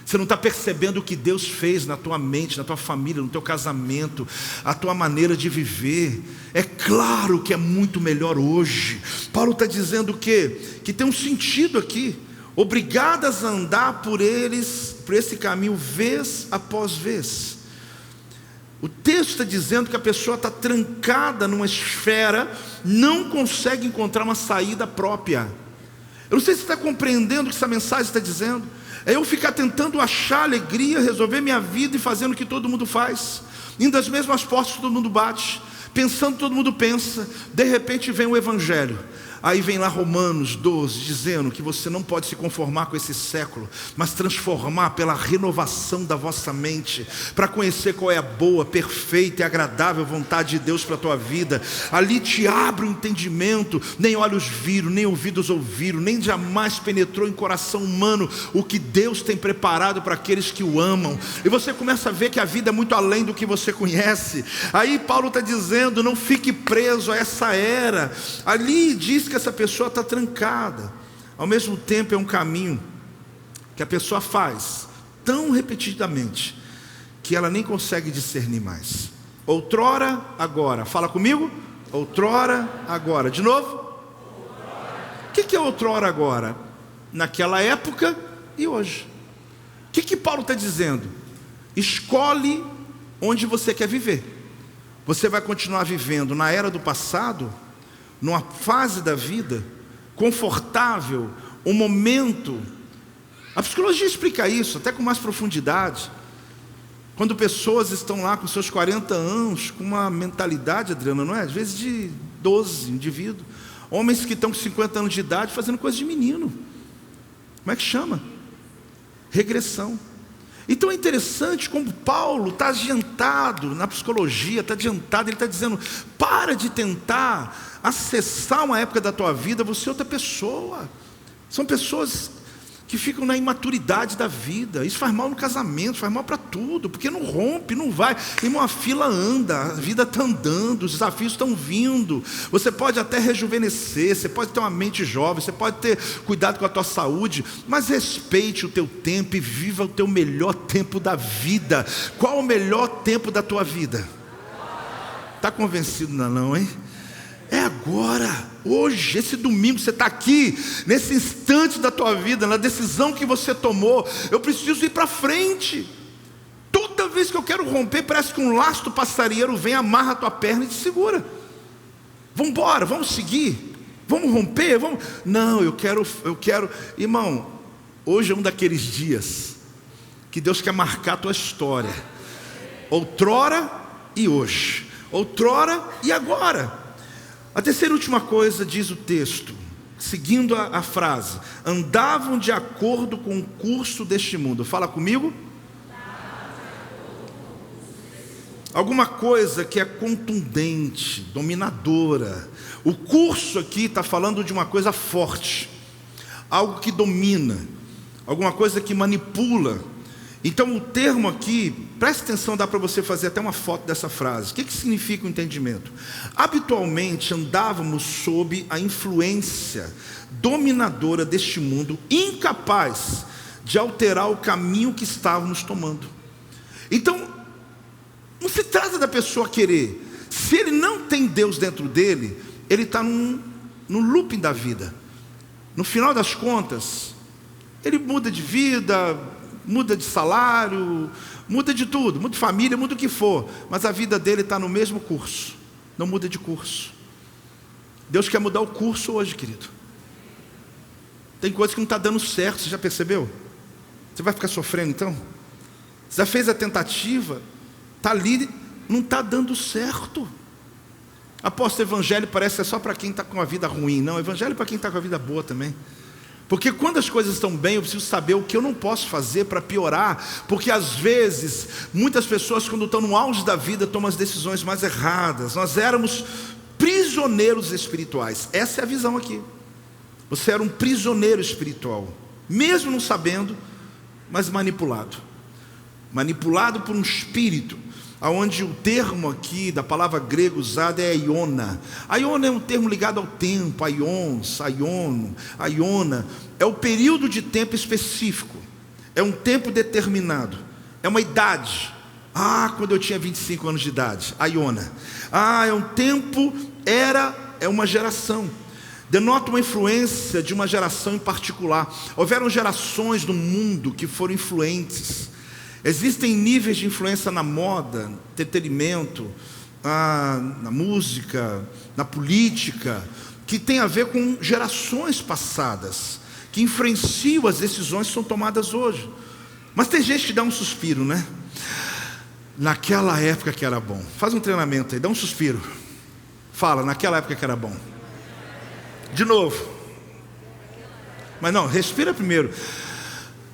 Você não está percebendo o que Deus fez na tua mente, na tua família, no teu casamento, a tua maneira de viver. É claro que é muito melhor hoje. Paulo está dizendo o quê? Que tem um sentido aqui. Obrigadas a andar por esse caminho vez após vez. O texto está dizendo que a pessoa está trancada numa esfera, não consegue encontrar uma saída própria. Eu não sei se você está compreendendo o que essa mensagem está dizendo. É eu ficar tentando achar alegria, resolver minha vida e fazendo o que todo mundo faz, indo às mesmas portas que todo mundo bate, pensando que todo mundo pensa. De repente vem o Evangelho. Aí vem lá Romanos 12, dizendo que você não pode se conformar com esse século, mas transformar pela renovação da vossa mente, para conhecer qual é a boa, perfeita e agradável vontade de Deus para a tua vida. Ali te abre o entendimento. Nem olhos viram, nem ouvidos ouviram, nem jamais penetrou em coração humano o que Deus tem preparado para aqueles que o amam. E você começa a ver que a vida é muito além do que você conhece. Aí Paulo está dizendo: não fique preso a essa era. Ali diz que essa pessoa está trancada. Ao mesmo tempo é um caminho que a pessoa faz tão repetidamente que ela nem consegue discernir mais. Outrora, agora. Fala comigo. Outrora, agora. De novo. O que é outrora, agora? Naquela época e hoje. O que Paulo está dizendo? Escolhe onde você quer viver. Você vai continuar vivendo na era do passado, numa fase da vida confortável, um momento. A psicologia explica isso até com mais profundidade. Quando pessoas estão lá com seus 40 anos, com uma mentalidade, Adriana, não é? Às vezes de 12 indivíduos. Homens que estão com 50 anos de idade fazendo coisa de menino. Como é que chama? Regressão. Então é interessante como Paulo está adiantado na psicologia, está adiantado. Ele está dizendo: para de tentar acessar uma época da tua vida, você é outra pessoa. São pessoas que ficam na imaturidade da vida. Isso faz mal no casamento, faz mal para tudo, porque não rompe, não vai. Irmão, a fila anda, a vida está andando, os desafios estão vindo. Você pode até rejuvenescer, você pode ter uma mente jovem, você pode ter cuidado com a tua saúde, mas respeite o teu tempo e viva o teu melhor tempo da vida. Qual o melhor tempo da tua vida? Está convencido não, hein? É agora, hoje, esse domingo, você está aqui, nesse instante da tua vida, na decisão que você tomou. Eu preciso ir para frente. Toda vez que eu quero romper, parece que um laço passarinheiro vem, amarra a tua perna e te segura. Vamos embora, vamos seguir, vamos romper, vamos... Não, eu quero, irmão, hoje é um daqueles dias que Deus quer marcar a tua história. Outrora e hoje, outrora e agora. A terceira e última coisa diz o texto: seguindo a frase, andavam de acordo com o curso deste mundo. Fala comigo. Alguma coisa que é contundente, dominadora. O curso aqui está falando de uma coisa forte, algo que domina, alguma coisa que manipula. Então o termo aqui, preste atenção, dá para você fazer até uma foto dessa frase. O que significa o entendimento? Habitualmente andávamos sob a influência dominadora deste mundo, incapaz de alterar o caminho que estávamos tomando. Então, não se trata da pessoa querer. Se ele não tem Deus dentro dele, ele está num looping da vida. No final das contas, ele muda de vida, muda de salário, muda de tudo, muda de família, muda o que for, mas a vida dele está no mesmo curso, não muda de curso. Deus quer mudar o curso hoje, querido. Tem coisa que não está dando certo, você já percebeu? Você vai ficar sofrendo então? Você já fez a tentativa, está ali, não está dando certo. Apóstolo, evangelho parece que é só para quem está com a vida ruim. Não, evangelho é para quem está com a vida boa também. Porque quando as coisas estão bem, eu preciso saber o que eu não posso fazer para piorar. Porque às vezes, muitas pessoas quando estão no auge da vida, tomam as decisões mais erradas. Nós éramos prisioneiros espirituais. Essa é a visão aqui. Você era um prisioneiro espiritual, mesmo não sabendo, mas manipulado. Manipulado por um espírito, onde o termo aqui da palavra grega usada é aiona. Aiona é um termo ligado ao tempo, aions, aiono, aiona. É o período de tempo específico, é um tempo determinado, é uma idade. Quando eu tinha 25 anos de idade, aiona. É um tempo, é uma geração. Denota uma influência de uma geração em particular. Houveram gerações no mundo que foram influentes. Existem níveis de influência na moda, no entretenimento, na música, na política, que tem a ver com gerações passadas, que influenciam as decisões que são tomadas hoje. Mas tem gente que dá um suspiro, né? Naquela época que era bom. Faz um treinamento aí, dá um suspiro. Fala, naquela época que era bom. De novo. Mas não, respira primeiro.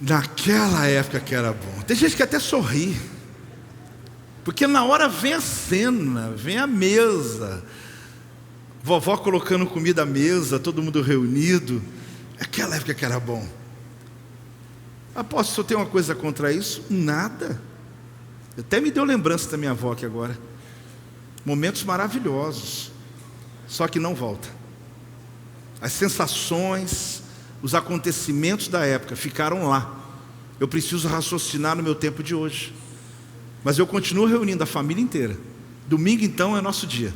Naquela época que era bom. Tem gente que até sorri, porque na hora vem a cena, vem a mesa, vovó colocando comida à mesa, todo mundo reunido. Aquela época que era bom. Apóstolo, tem uma coisa contra isso? Nada. Até me deu lembrança da minha avó aqui agora. Momentos maravilhosos, só que não volta. As sensações, os acontecimentos da época ficaram lá. Eu preciso raciocinar no meu tempo de hoje. Mas eu continuo reunindo a família inteira. Domingo então é nosso dia.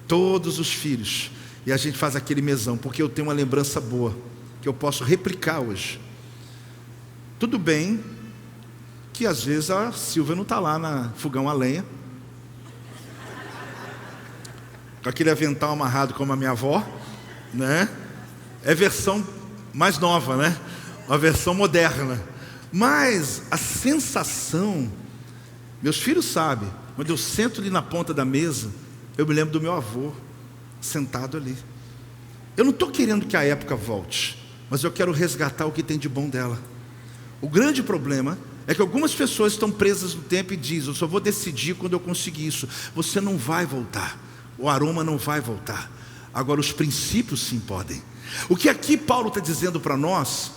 Todos os filhos. E a gente faz aquele mesão, porque eu tenho uma lembrança boa, que eu posso replicar hoje. Tudo bem que às vezes a Silvia não está lá na fogão a lenha, com aquele avental amarrado como a minha avó, né? É versão mais nova, né? Uma versão moderna. Mas a sensação, meus filhos sabem, quando eu sento ali na ponta da mesa, eu me lembro do meu avô sentado ali. Eu não estou querendo que a época volte, mas eu quero resgatar o que tem de bom dela. O grande problema é que algumas pessoas estão presas no tempo e dizem: eu só vou decidir quando eu conseguir isso. Você não vai voltar, o aroma não vai voltar. Agora os princípios sim podem. O que aqui Paulo está dizendo para nós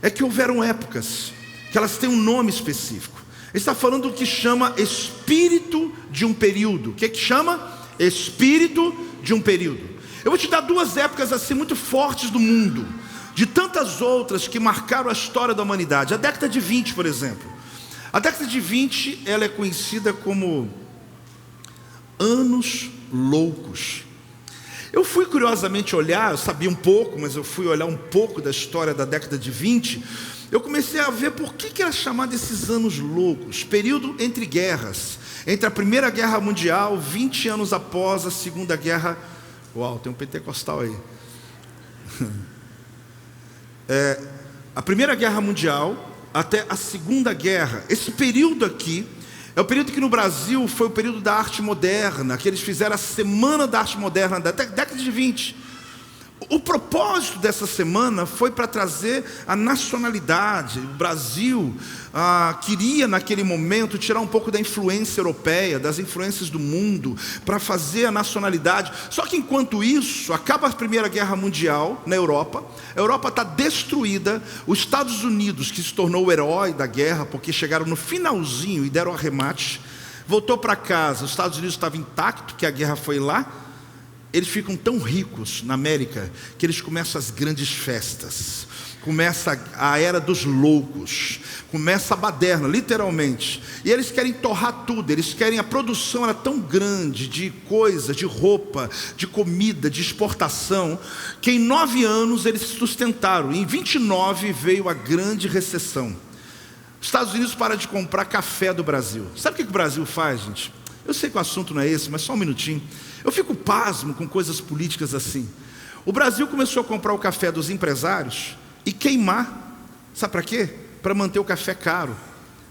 é que houveram épocas que elas têm um nome específico. Ele está falando do que chama espírito de um período. O que chama? Espírito de um período. Eu vou te dar duas épocas assim muito fortes do mundo, de tantas outras que marcaram a história da humanidade. A década de 20, por exemplo. A década de 20, ela é conhecida como anos loucos. Eu fui curiosamente olhar, eu sabia um pouco, mas eu fui olhar um pouco da história da década de 20. Eu comecei a ver por que era chamado esses anos loucos. Período entre guerras, entre a Primeira Guerra Mundial, 20 anos após a Segunda Guerra. Uau, tem um pentecostal aí. A Primeira Guerra Mundial até a Segunda Guerra. Esse período aqui é o período que no Brasil foi o período da arte moderna, que eles fizeram a Semana da Arte Moderna da década de 20, O propósito dessa semana foi para trazer a nacionalidade. O Brasil queria naquele momento tirar um pouco da influência europeia, das influências do mundo, para fazer a nacionalidade. Só que enquanto isso, acaba a Primeira Guerra Mundial na Europa, a Europa está destruída, os Estados Unidos, que se tornou o herói da guerra, porque chegaram no finalzinho e deram arremate, voltou para casa, os Estados Unidos estavam intactos, que a guerra foi lá. Eles ficam tão ricos na América que eles começam as grandes festas. Começa a era dos loucos. Começa a baderna, literalmente. E eles querem torrar tudo. Eles querem, a produção era tão grande de coisas, de roupa, de comida, de exportação, que em 9 anos eles se sustentaram. Em 29 veio a grande recessão. Os Estados Unidos param de comprar café do Brasil. Sabe o que o Brasil faz, gente? Eu sei que o assunto não é esse, mas só um minutinho. Eu fico pasmo com coisas políticas assim. O Brasil começou a comprar o café dos empresários e queimar. Sabe para quê? Para manter o café caro.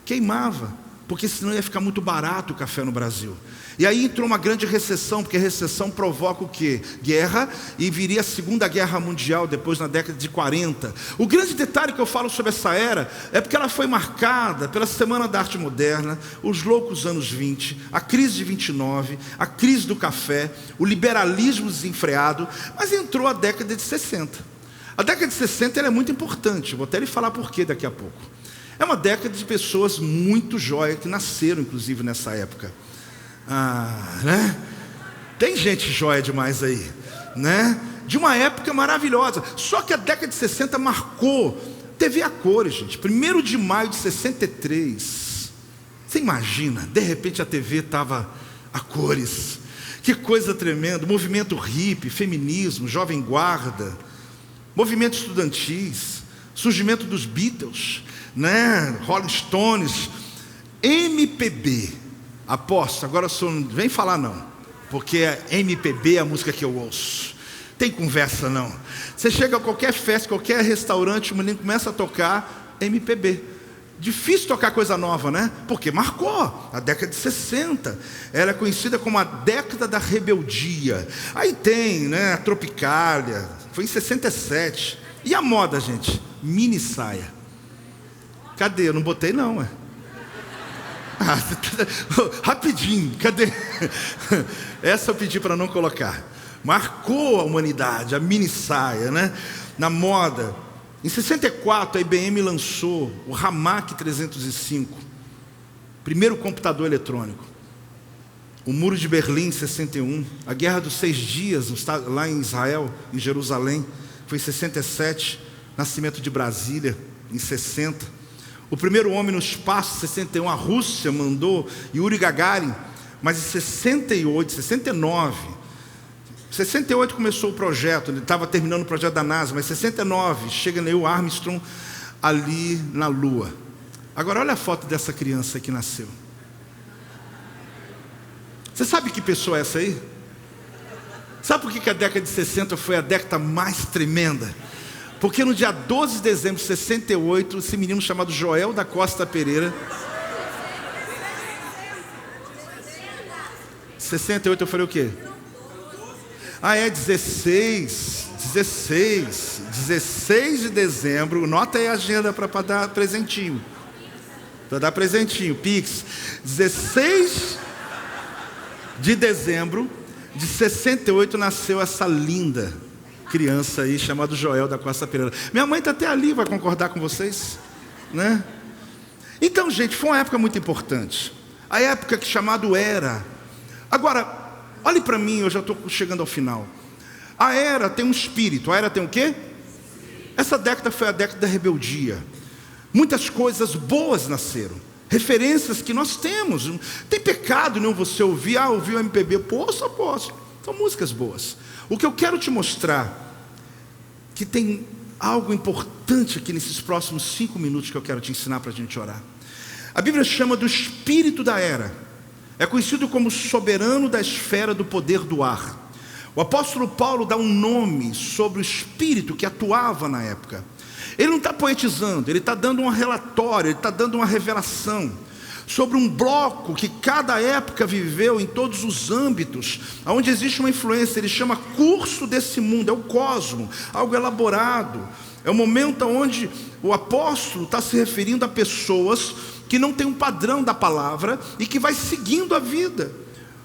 Queimava, porque senão ia ficar muito barato o café no Brasil. E aí entrou uma grande recessão, porque a recessão provoca o quê? Guerra, e viria a Segunda Guerra Mundial, depois na década de 40. O grande detalhe que eu falo sobre essa era, é porque ela foi marcada pela Semana da Arte Moderna, os loucos anos 20, a crise de 29, a crise do café, o liberalismo desenfreado, mas entrou a década de 60. A década de 60 ela é muito importante, vou até lhe falar por quê daqui a pouco. É uma década de pessoas muito jóia, que nasceram inclusive nessa época. Né? Tem gente jóia demais aí, né? De uma época maravilhosa. Só que a década de 60 marcou TV a cores, gente. 1º de maio de 63. Você imagina, de repente a TV estava a cores. Que coisa tremenda. Movimento hippie, feminismo, jovem guarda, movimento estudantis, surgimento dos Beatles, né? Rolling Stones, MPB. Aposto, agora vem falar não, porque MPB é a música que eu ouço. Tem conversa não. Você chega a qualquer festa, qualquer restaurante, o menino começa a tocar MPB. Difícil tocar coisa nova, né? Porque marcou a década de 60. Era conhecida como a década da rebeldia. Aí tem, né, a Tropicália, foi em 67. E a moda, gente? Mini saia. Cadê? Eu não botei não, rapidinho, cadê? Essa eu pedi para não colocar. Marcou a humanidade, a mini saia, né? Na moda. Em 64 a IBM lançou o Hamac 305, primeiro computador eletrônico. O Muro de Berlim em 61, a Guerra dos 6 Dias lá em Israel, em Jerusalém, foi em 67, nascimento de Brasília em 60. O primeiro homem no espaço, 61, a Rússia mandou Yuri Gagarin, mas em 68, 68 começou o projeto, ele estava terminando o projeto da NASA, mas em 69 chega Neil Armstrong ali na Lua. Agora olha a foto dessa criança que nasceu. Você sabe que pessoa é essa aí? Sabe por que a década de 60 foi a década mais tremenda? Porque no dia 12 de dezembro de 68, esse menino chamado Joel da Costa Pereira. 68 eu falei o quê? É 16 de dezembro. Nota aí a agenda para dar presentinho. Para dar presentinho, Pix. 16 de dezembro de 68 nasceu essa linda criança aí, chamado Joel da Costa Pereira. Minha mãe está até ali, vai concordar com vocês, né? Então, gente, foi uma época muito importante. A época que chamado era. Agora, olhe para mim, eu já estou chegando ao final. A era tem um espírito. A era tem o quê? Essa década foi a década da rebeldia. Muitas coisas boas nasceram. Referências que nós temos. Tem pecado não você ouvir. Ouviu o MPB. Posso. São músicas boas. O que eu quero te mostrar, que tem algo importante aqui nesses próximos 5 minutos que eu quero te ensinar para a gente orar. A Bíblia chama do espírito da era. É conhecido como soberano da esfera do poder do ar. O apóstolo Paulo dá um nome sobre o espírito que atuava na época. Ele não está poetizando, ele está dando um relatório, ele está dando uma revelação sobre um bloco que cada época viveu em todos os âmbitos, onde existe uma influência. Ele chama curso desse mundo, é o cosmo, algo elaborado. É o momento onde o apóstolo está se referindo a pessoas que não têm um padrão da palavra e que vai seguindo a vida.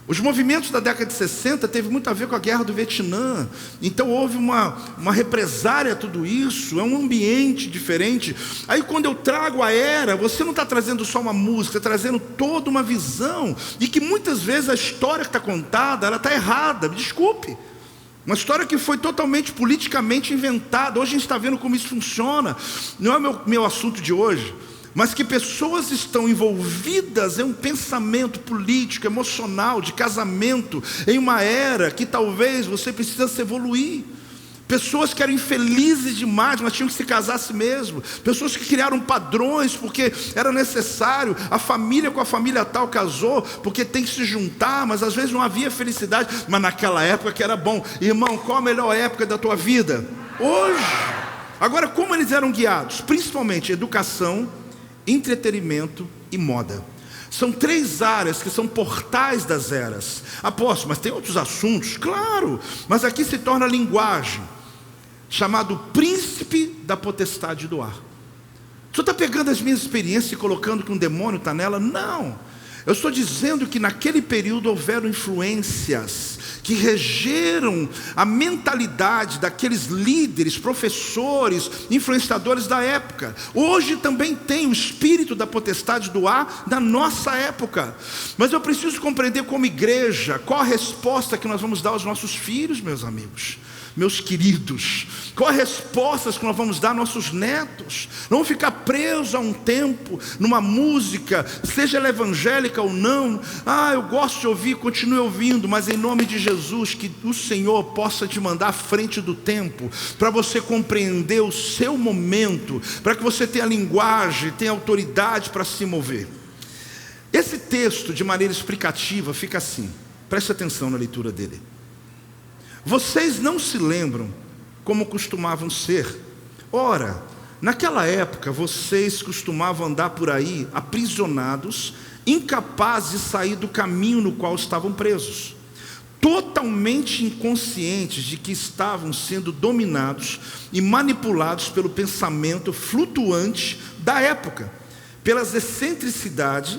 Os movimentos da década de 60 teve muito a ver com a guerra do Vietnã. Então houve uma represária a tudo isso. É um ambiente diferente. Aí quando eu trago a era, você não está trazendo só uma música, está trazendo toda uma visão. E que muitas vezes a história que está contada, ela está errada, me desculpe. Uma história que foi totalmente politicamente inventada. Hoje a gente está vendo como isso funciona. Não é o meu assunto de hoje, mas que pessoas estão envolvidas em um pensamento político, emocional, de casamento, em uma era que talvez você precisa evoluir. Pessoas que eram infelizes demais, mas tinham que se casar a si mesmo. Pessoas que criaram padrões porque era necessário. A família com a família tal casou porque tem que se juntar, mas às vezes não havia felicidade. Mas naquela época que era bom. Irmão, qual a melhor época da tua vida? Hoje. Agora, como eles eram guiados? Principalmente educação, entretenimento e moda. São 3 áreas que são portais das eras. Apóstolo, mas tem outros assuntos? Claro, mas aqui se torna a linguagem, chamado príncipe da potestade do ar. O senhor está pegando as minhas experiências e colocando que um demônio está nela? Não. Eu estou dizendo que naquele período houveram influências que regeram a mentalidade daqueles líderes, professores, influenciadores da época. Hoje também tem o espírito da potestade do ar da nossa época. Mas eu preciso compreender como igreja, qual a resposta que nós vamos dar aos nossos filhos, meus amigos, meus queridos. Qual a resposta que nós vamos dar aos nossos netos? Não vamos ficar presos a um tempo, numa música, seja ela evangélica ou não. Eu gosto de ouvir, continue ouvindo, mas em nome de Jesus, que o Senhor possa te mandar à frente do tempo, para você compreender o seu momento, para que você tenha linguagem, tenha autoridade para se mover. Esse texto, de maneira explicativa, fica assim. Preste atenção na leitura dele. Vocês não se lembram como costumavam ser? Ora, naquela época vocês costumavam andar por aí aprisionados, incapazes de sair do caminho no qual estavam presos, totalmente inconscientes de que estavam sendo dominados e manipulados pelo pensamento flutuante da época, pelas excentricidades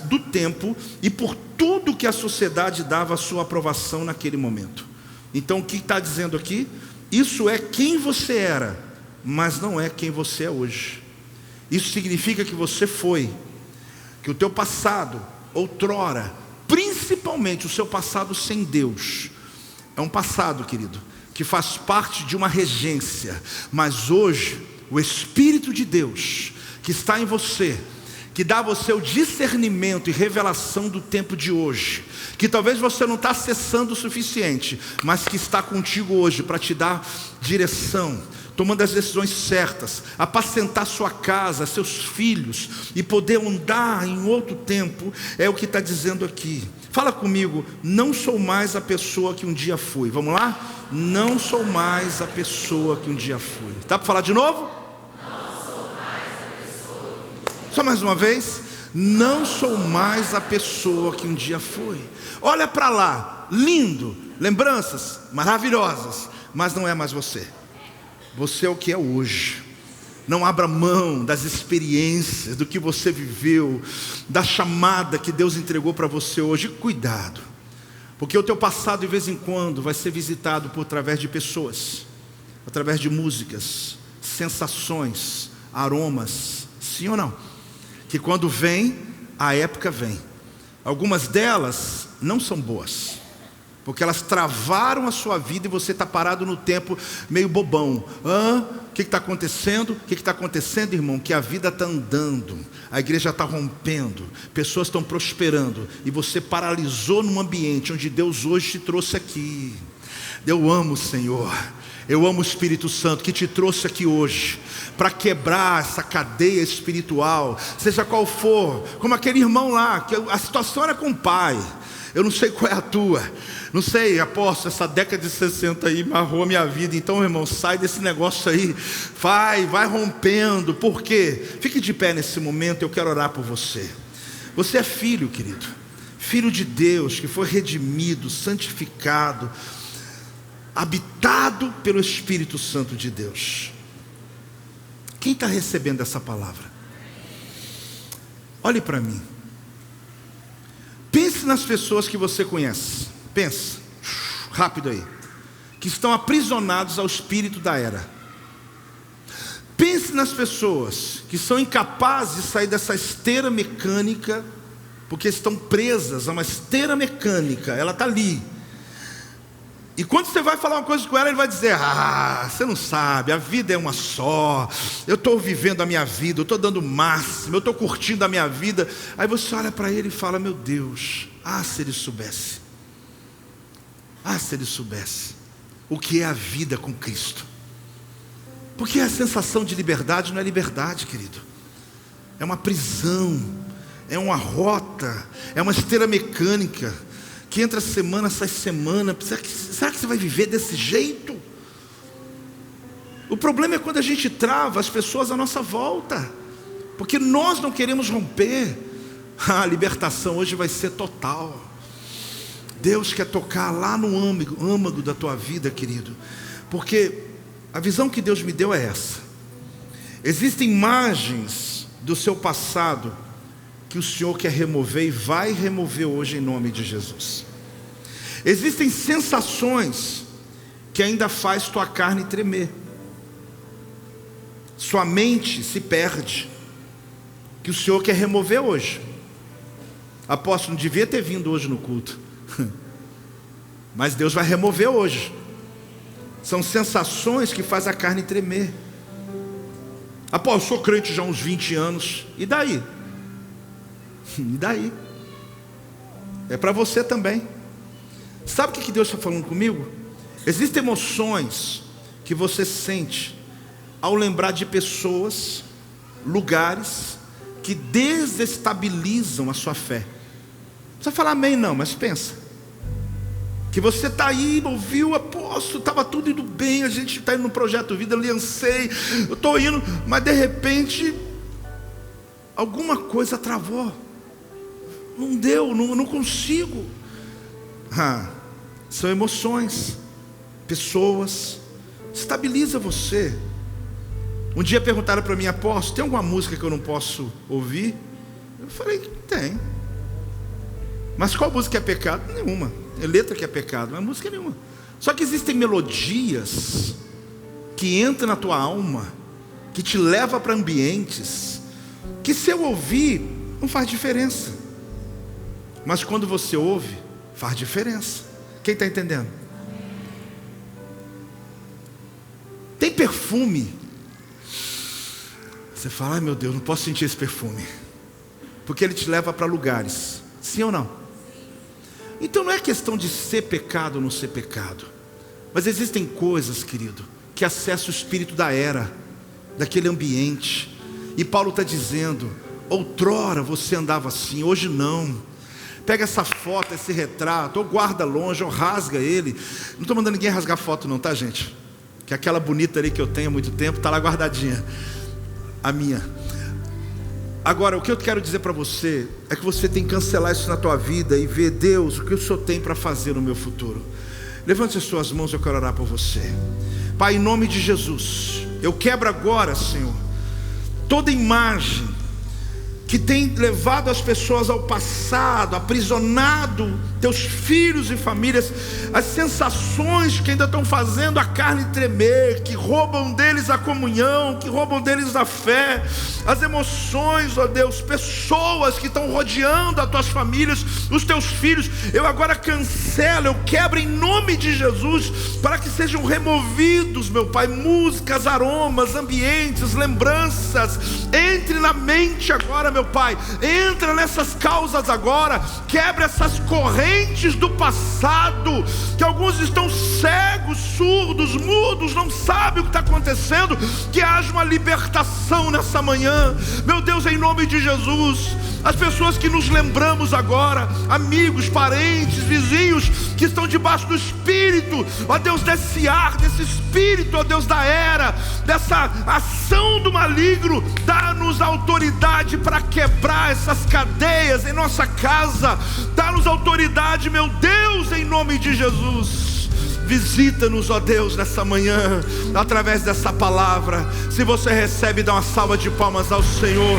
do tempo e por tudo que a sociedade dava a sua aprovação naquele momento. Então o que está dizendo aqui? Isso é quem você era, mas não é quem você é hoje. Isso significa que você foi, que o teu passado, outrora, principalmente o seu passado sem Deus, é um passado, querido, que faz parte de uma regência. Mas hoje, o Espírito de Deus que está em você, que dá a você o discernimento e revelação do tempo de hoje, que talvez você não está acessando o suficiente, mas que está contigo hoje para te dar direção, tomando as decisões certas, apacentar sua casa, seus filhos, e poder andar em outro tempo, é o que está dizendo aqui. Fala comigo, não sou mais a pessoa que um dia fui. Vamos lá? Não sou mais a pessoa que um dia fui. Dá para falar de novo? Só mais uma vez, não sou mais a pessoa que um dia fui. Olha para lá, lindo, lembranças maravilhosas, mas não é mais você. Você é o que é hoje. Não abra mão das experiências, do que você viveu, da chamada que Deus entregou para você hoje. Cuidado, porque o teu passado de vez em quando vai ser visitado através de pessoas, através de músicas, sensações, aromas, sim ou não? Que quando vem, a época vem. Algumas delas não são boas, porque elas travaram a sua vida e você está parado no tempo meio bobão. O que está acontecendo? O que está acontecendo, irmão? Que a vida está andando, a igreja está rompendo, pessoas estão prosperando, e você paralisou num ambiente onde Deus hoje te trouxe aqui. Eu amo o Senhor. Eu amo o Espírito Santo que te trouxe aqui hoje para quebrar essa cadeia espiritual, seja qual for, como aquele irmão lá, que a situação era com o pai, Eu não sei qual é a tua. Não sei, apóstolo, essa década de 60 aí marrou a minha vida. Então, irmão, sai desse negócio aí. Vai rompendo. Por quê? Fique de pé nesse momento, eu quero orar por você. Você é filho, querido. Filho de Deus, que foi redimido, santificado, habitado pelo Espírito Santo de Deus. Quem está recebendo essa palavra? Olhe para mim. Pense nas pessoas que você conhece. Pensa, rápido aí. Que estão aprisionados ao espírito da era. Pense nas pessoas que são incapazes de sair dessa esteira mecânica, porque estão presas a uma esteira mecânica. Ela está ali. E quando você vai falar uma coisa com ela, ele vai dizer: você não sabe, a vida é uma só. Eu estou vivendo a minha vida, eu estou dando o máximo, eu estou curtindo a minha vida. Aí você olha para ele e fala: meu Deus, se ele soubesse. Se ele soubesse o que é a vida com Cristo. Porque a sensação de liberdade não é liberdade, querido. É uma prisão, é uma rota, é uma esteira mecânica, que entra semana, sai semana. Será que você vai viver desse jeito? O problema é quando a gente trava as pessoas à nossa volta, porque nós não queremos romper. A libertação hoje vai ser total. Deus quer tocar lá no âmago da tua vida, querido. Porque a visão que Deus me deu é essa. Existem imagens do seu passado que o Senhor quer remover e vai remover hoje em nome de Jesus. Existem sensações que ainda faz tua carne tremer. Sua mente se perde, que o Senhor quer remover hoje. Apóstolo, não devia ter vindo hoje no culto. Mas Deus vai remover hoje. São sensações que fazem a carne tremer. Apóstolo, eu sou crente já há uns 20 anos. E daí? E daí? É para você também. Sabe o que Deus está falando comigo? Existem emoções que você sente ao lembrar de pessoas, lugares que desestabilizam a sua fé. Não precisa falar amém não, mas pensa. Que você está aí, ouviu, apóstolo, estava tudo indo bem, a gente está indo no Projeto Vida, eu lancei, eu estou indo, mas de repente alguma coisa travou. Não deu, não consigo. São emoções, pessoas. Estabiliza você. Um dia perguntaram para mim: apóstolo, tem alguma música que eu não posso ouvir? Eu falei: tem. Mas qual música é pecado? Nenhuma. É letra que é pecado, mas música nenhuma. Só que existem melodias que entram na tua alma, que te levam para ambientes que, se eu ouvir, não faz diferença. Mas quando você ouve, faz diferença. Quem está entendendo? Tem perfume. Você fala: ai meu Deus, não posso sentir esse perfume, porque ele te leva para lugares. Sim ou não? Então não é questão de ser pecado ou não ser pecado, mas existem coisas, querido, que acessam o espírito da era, daquele ambiente. E Paulo está dizendo: outrora você andava assim, hoje não. Pega essa foto, esse retrato, ou guarda longe, ou rasga ele. Não estou mandando ninguém rasgar foto não, tá, gente? Que aquela bonita ali que eu tenho há muito tempo está lá guardadinha, a minha. Agora, o que eu quero dizer para você é que você tem que cancelar isso na tua vida e ver: Deus, o que o Senhor tem para fazer no meu futuro. Levante as suas mãos, eu quero orar por você. Pai, em nome de Jesus, eu quebro agora, Senhor, toda imagem que tem levado as pessoas ao passado, aprisionado teus filhos e famílias, as sensações que ainda estão fazendo a carne tremer, que roubam deles a comunhão, que roubam deles a fé, as emoções, ó Deus, pessoas que estão rodeando as tuas famílias, os teus filhos. Eu agora cancelo, eu quebro em nome de Jesus, para que sejam removidos, meu Pai, músicas, aromas, ambientes, lembranças. Entre na mente agora, meu Pai, entra nessas causas agora, quebra essas correntes do passado, que alguns estão cegos, surdos, mudos, não sabem o que está acontecendo. Que haja uma libertação nessa manhã, meu Deus, em nome de Jesus. as pessoas que nos lembramos agora, amigos, parentes, vizinhos, que estão debaixo do espírito, ó Deus, desse ar, desse espírito, ó Deus, da era, dessa ação do maligno. Dá-nos autoridade para quebrar essas cadeias em nossa casa. Dá-nos autoridade, meu Deus, em nome de Jesus. Visita-nos, ó Deus, nessa manhã, através dessa palavra. Se você recebe, dá uma salva de palmas ao Senhor.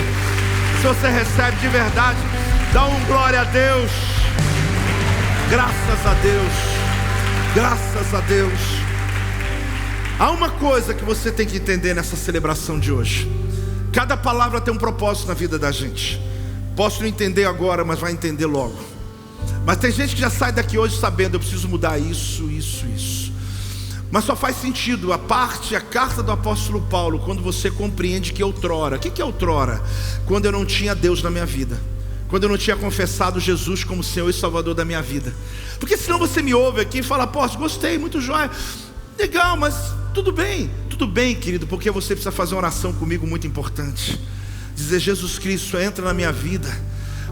Se você recebe de verdade, dá um glória a Deus. Graças a Deus. Graças a Deus. Há uma coisa que você tem que entender nessa celebração de hoje. Cada palavra tem um propósito na vida da gente. Posso não entender agora, mas vai entender logo. Mas tem gente que já sai daqui hoje sabendo: eu preciso mudar isso. Mas só faz sentido a carta do apóstolo Paulo, quando você compreende que outrora. O que é outrora? Quando eu não tinha Deus na minha vida, quando eu não tinha confessado Jesus como Senhor e Salvador da minha vida. Porque senão você me ouve aqui e fala: apóstolo, gostei, muito jóia, legal, mas tudo bem, querido, porque você precisa fazer uma oração comigo muito importante. Dizer: Jesus Cristo, entra na minha vida,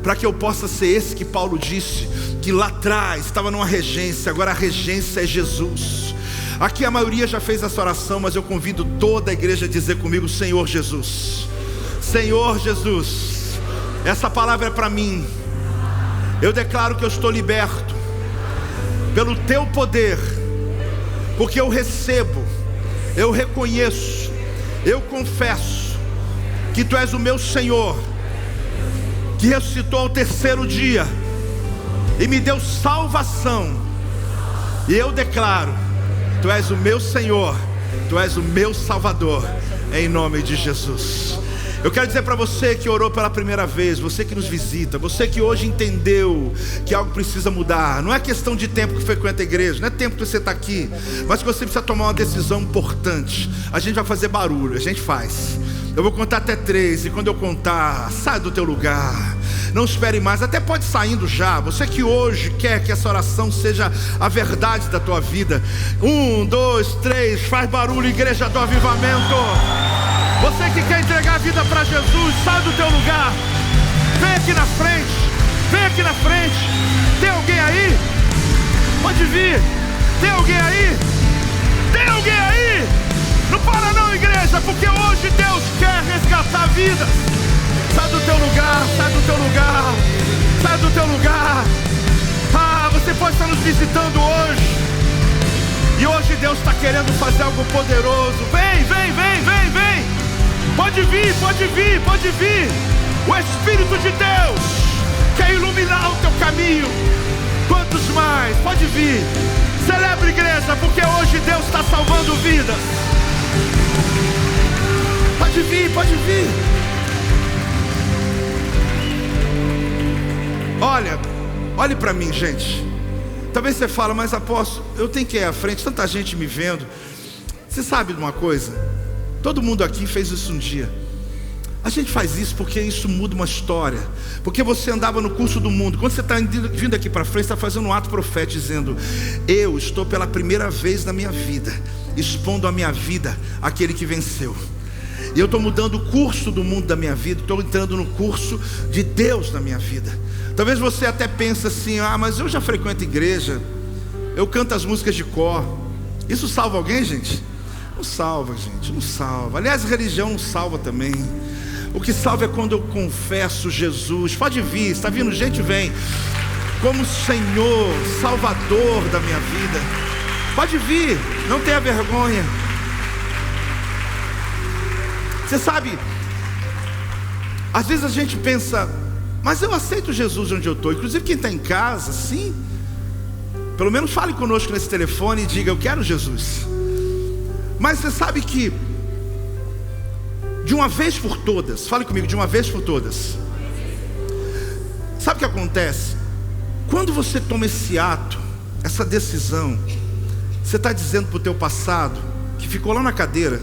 para que eu possa ser esse que Paulo disse, que lá atrás estava numa regência, agora a regência é Jesus. Aqui a maioria já fez essa oração, mas eu convido toda a igreja a dizer comigo: Senhor Jesus, Senhor Jesus, essa palavra é para mim. Eu declaro que eu estou liberto pelo teu poder, porque eu recebo, eu reconheço, eu confesso que tu és o meu Senhor, que ressuscitou ao terceiro dia e me deu salvação. E eu declaro: tu és o meu Senhor, tu és o meu Salvador, em nome de Jesus. Eu quero dizer para você que orou pela primeira vez, você que nos visita, você que hoje entendeu que algo precisa mudar. Não é questão de tempo que frequenta a igreja, não é tempo que você está aqui, mas que você precisa tomar uma decisão importante. A gente vai fazer barulho, a gente faz. Eu vou contar até 3, e quando eu contar, sai do teu lugar. Não espere mais, até pode ir saindo já. Você que hoje quer que essa oração seja a verdade da tua vida. 1, 2, 3, faz barulho, igreja do avivamento. Você que quer entregar a vida para Jesus, sai do teu lugar. Vem aqui na frente, vem aqui na frente. Tem alguém aí? Pode vir. Tem alguém aí? Tem alguém aí? Não para não, igreja, porque hoje Deus quer resgatar vidas. Sai do teu lugar, sai do teu lugar, sai do teu lugar. Você pode estar nos visitando hoje, e hoje Deus está querendo fazer algo poderoso. Vem, vem, vem, vem, vem. Pode vir, pode vir, pode vir. O Espírito de Deus quer iluminar o teu caminho. Quantos mais? Pode vir. Celebre, igreja, porque hoje Deus está salvando vidas. Pode vir, pode vir. Olhe para mim, gente. Talvez você fale: mas apóstolo, eu tenho que ir à frente, tanta gente me vendo. Você sabe de uma coisa? Todo mundo aqui fez isso um dia. A gente faz isso porque isso muda uma história. Porque você andava no curso do mundo. Quando você está vindo aqui para frente, está fazendo um ato profético, dizendo: eu estou pela primeira vez na minha vida expondo a minha vida àquele que venceu. E eu estou mudando o curso do mundo da minha vida. Estou entrando no curso de Deus na minha vida. Talvez você até pense assim: mas eu já frequento igreja, eu canto as músicas de cor. Isso salva alguém, gente? Não salva, gente, não salva. Aliás, religião não salva também. O que salva é quando eu confesso Jesus. Pode vir, está vindo gente, vem. Como Senhor, Salvador da minha vida. Pode vir, não tenha vergonha. Você sabe, às vezes a gente pensa: mas eu aceito Jesus onde eu estou. Inclusive quem está em casa, sim, pelo menos fale conosco nesse telefone e diga: eu quero Jesus. Mas você sabe que, de uma vez por todas, fale comigo, de uma vez por todas, sabe o que acontece? Quando você toma esse ato, essa decisão, você está dizendo para o teu passado, que ficou lá na cadeira,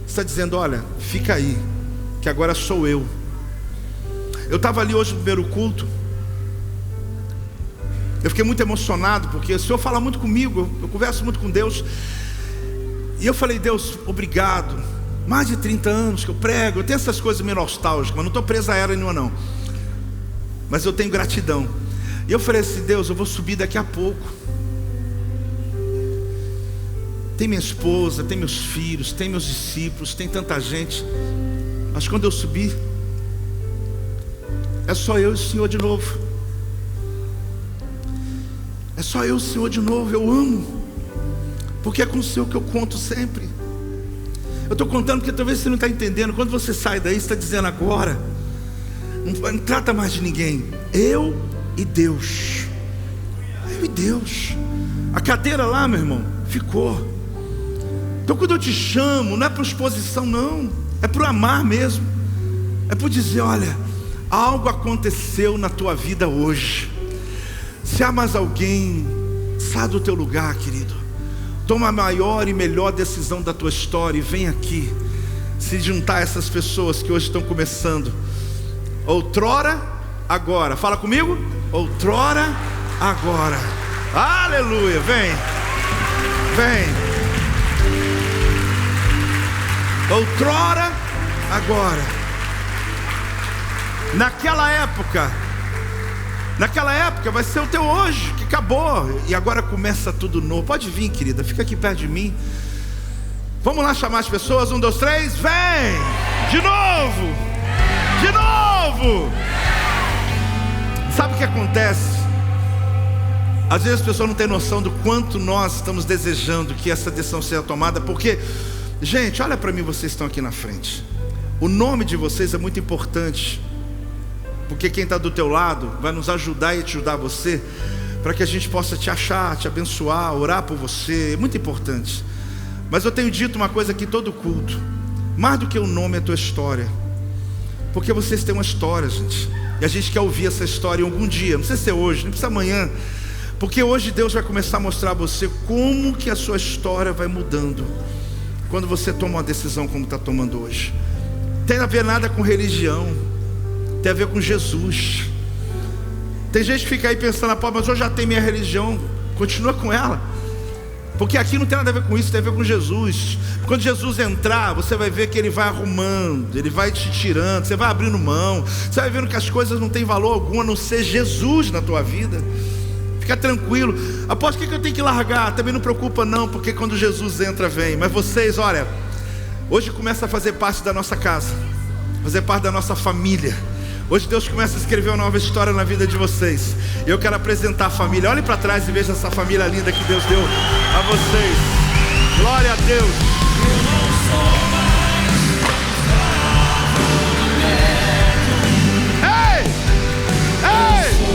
você está dizendo: olha, fica aí, que agora sou eu. Eu estava ali hoje no primeiro culto, eu fiquei muito emocionado, porque o Senhor fala muito comigo, eu converso muito com Deus. E eu falei: Deus, obrigado. Mais de 30 anos que eu prego, eu tenho essas coisas meio nostálgicas, mas não estou preso a ela nenhuma não. mas eu tenho gratidão. E eu falei assim: Deus, eu vou subir daqui a pouco. Tem minha esposa, tem meus filhos, tem meus discípulos, tem tanta gente. Mas quando eu subir, é só eu e o Senhor de novo. É só eu e o Senhor de novo. Eu amo, porque é com o Senhor que eu conto sempre. Eu estou contando porque talvez você não está entendendo. Quando você sai daí, você está dizendo agora, não trata mais de ninguém. Eu e Deus. Eu e Deus. A cadeira lá, meu irmão, ficou. Então quando eu te chamo, não é por exposição não, é por amar mesmo. É por dizer: olha, algo aconteceu na tua vida hoje. Se há mais alguém, sai do teu lugar, querido. Toma a maior e melhor decisão da tua história e vem aqui se juntar a essas pessoas que hoje estão começando. Outrora, agora. Fala comigo. Outrora, agora. Aleluia. Vem. Vem. Outrora, agora. Naquela época vai ser o teu hoje, que acabou, e agora começa tudo novo. Pode vir, querida, fica aqui perto de mim. Vamos lá chamar as pessoas. 1, 2, 3, vem! De novo! De novo! Sabe o que acontece? Às vezes as pessoas não têm noção do quanto nós estamos desejando que essa decisão seja tomada. Porque, gente, olha para mim, vocês estão aqui na frente. O nome de vocês é muito importante, porque quem está do teu lado vai nos ajudar e te ajudar você, para que a gente possa te achar, te abençoar, orar por você. É muito importante. Mas eu tenho dito uma coisa aqui todo culto: mais do que o nome, é a tua história. Porque vocês têm uma história, gente, e a gente quer ouvir essa história em algum dia. Não precisa ser hoje, não precisa amanhã, porque hoje Deus vai começar a mostrar a você como que a sua história vai mudando quando você toma uma decisão como está tomando hoje. Não tem a ver nada com religião, tem a ver com Jesus. Tem gente que fica aí pensando: pô, mas eu já tenho minha religião. Continua com ela, porque aqui não tem nada a ver com isso, tem a ver com Jesus. Quando Jesus entrar, você vai ver que Ele vai arrumando, Ele vai te tirando, você vai abrindo mão, você vai vendo que as coisas não têm valor algum a não ser Jesus na tua vida. Fica tranquilo. Após o que eu tenho que largar? Também não preocupa não, porque quando Jesus entra, vem. Mas vocês, olha, hoje começa a fazer parte da nossa casa, fazer parte da nossa família. Hoje Deus começa a escrever uma nova história na vida de vocês. Eu quero apresentar a família. Olhem para trás e vejam essa família linda que Deus deu a vocês. Glória a Deus. Ei! Ei!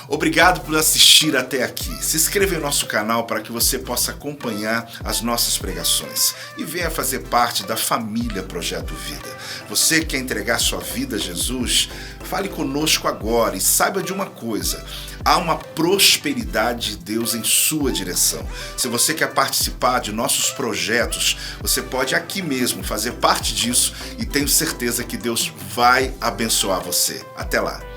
Obrigado por assistir até aqui. Se inscreva em nosso canal para que você possa acompanhar as nossas pregações e venha fazer parte da família Projeto Vida. Você quer entregar sua vida a Jesus? Fale conosco agora e saiba de uma coisa: há uma prosperidade de Deus em sua direção. Se você quer participar de nossos projetos, você pode aqui mesmo fazer parte disso e tenho certeza que Deus vai abençoar você. Até lá!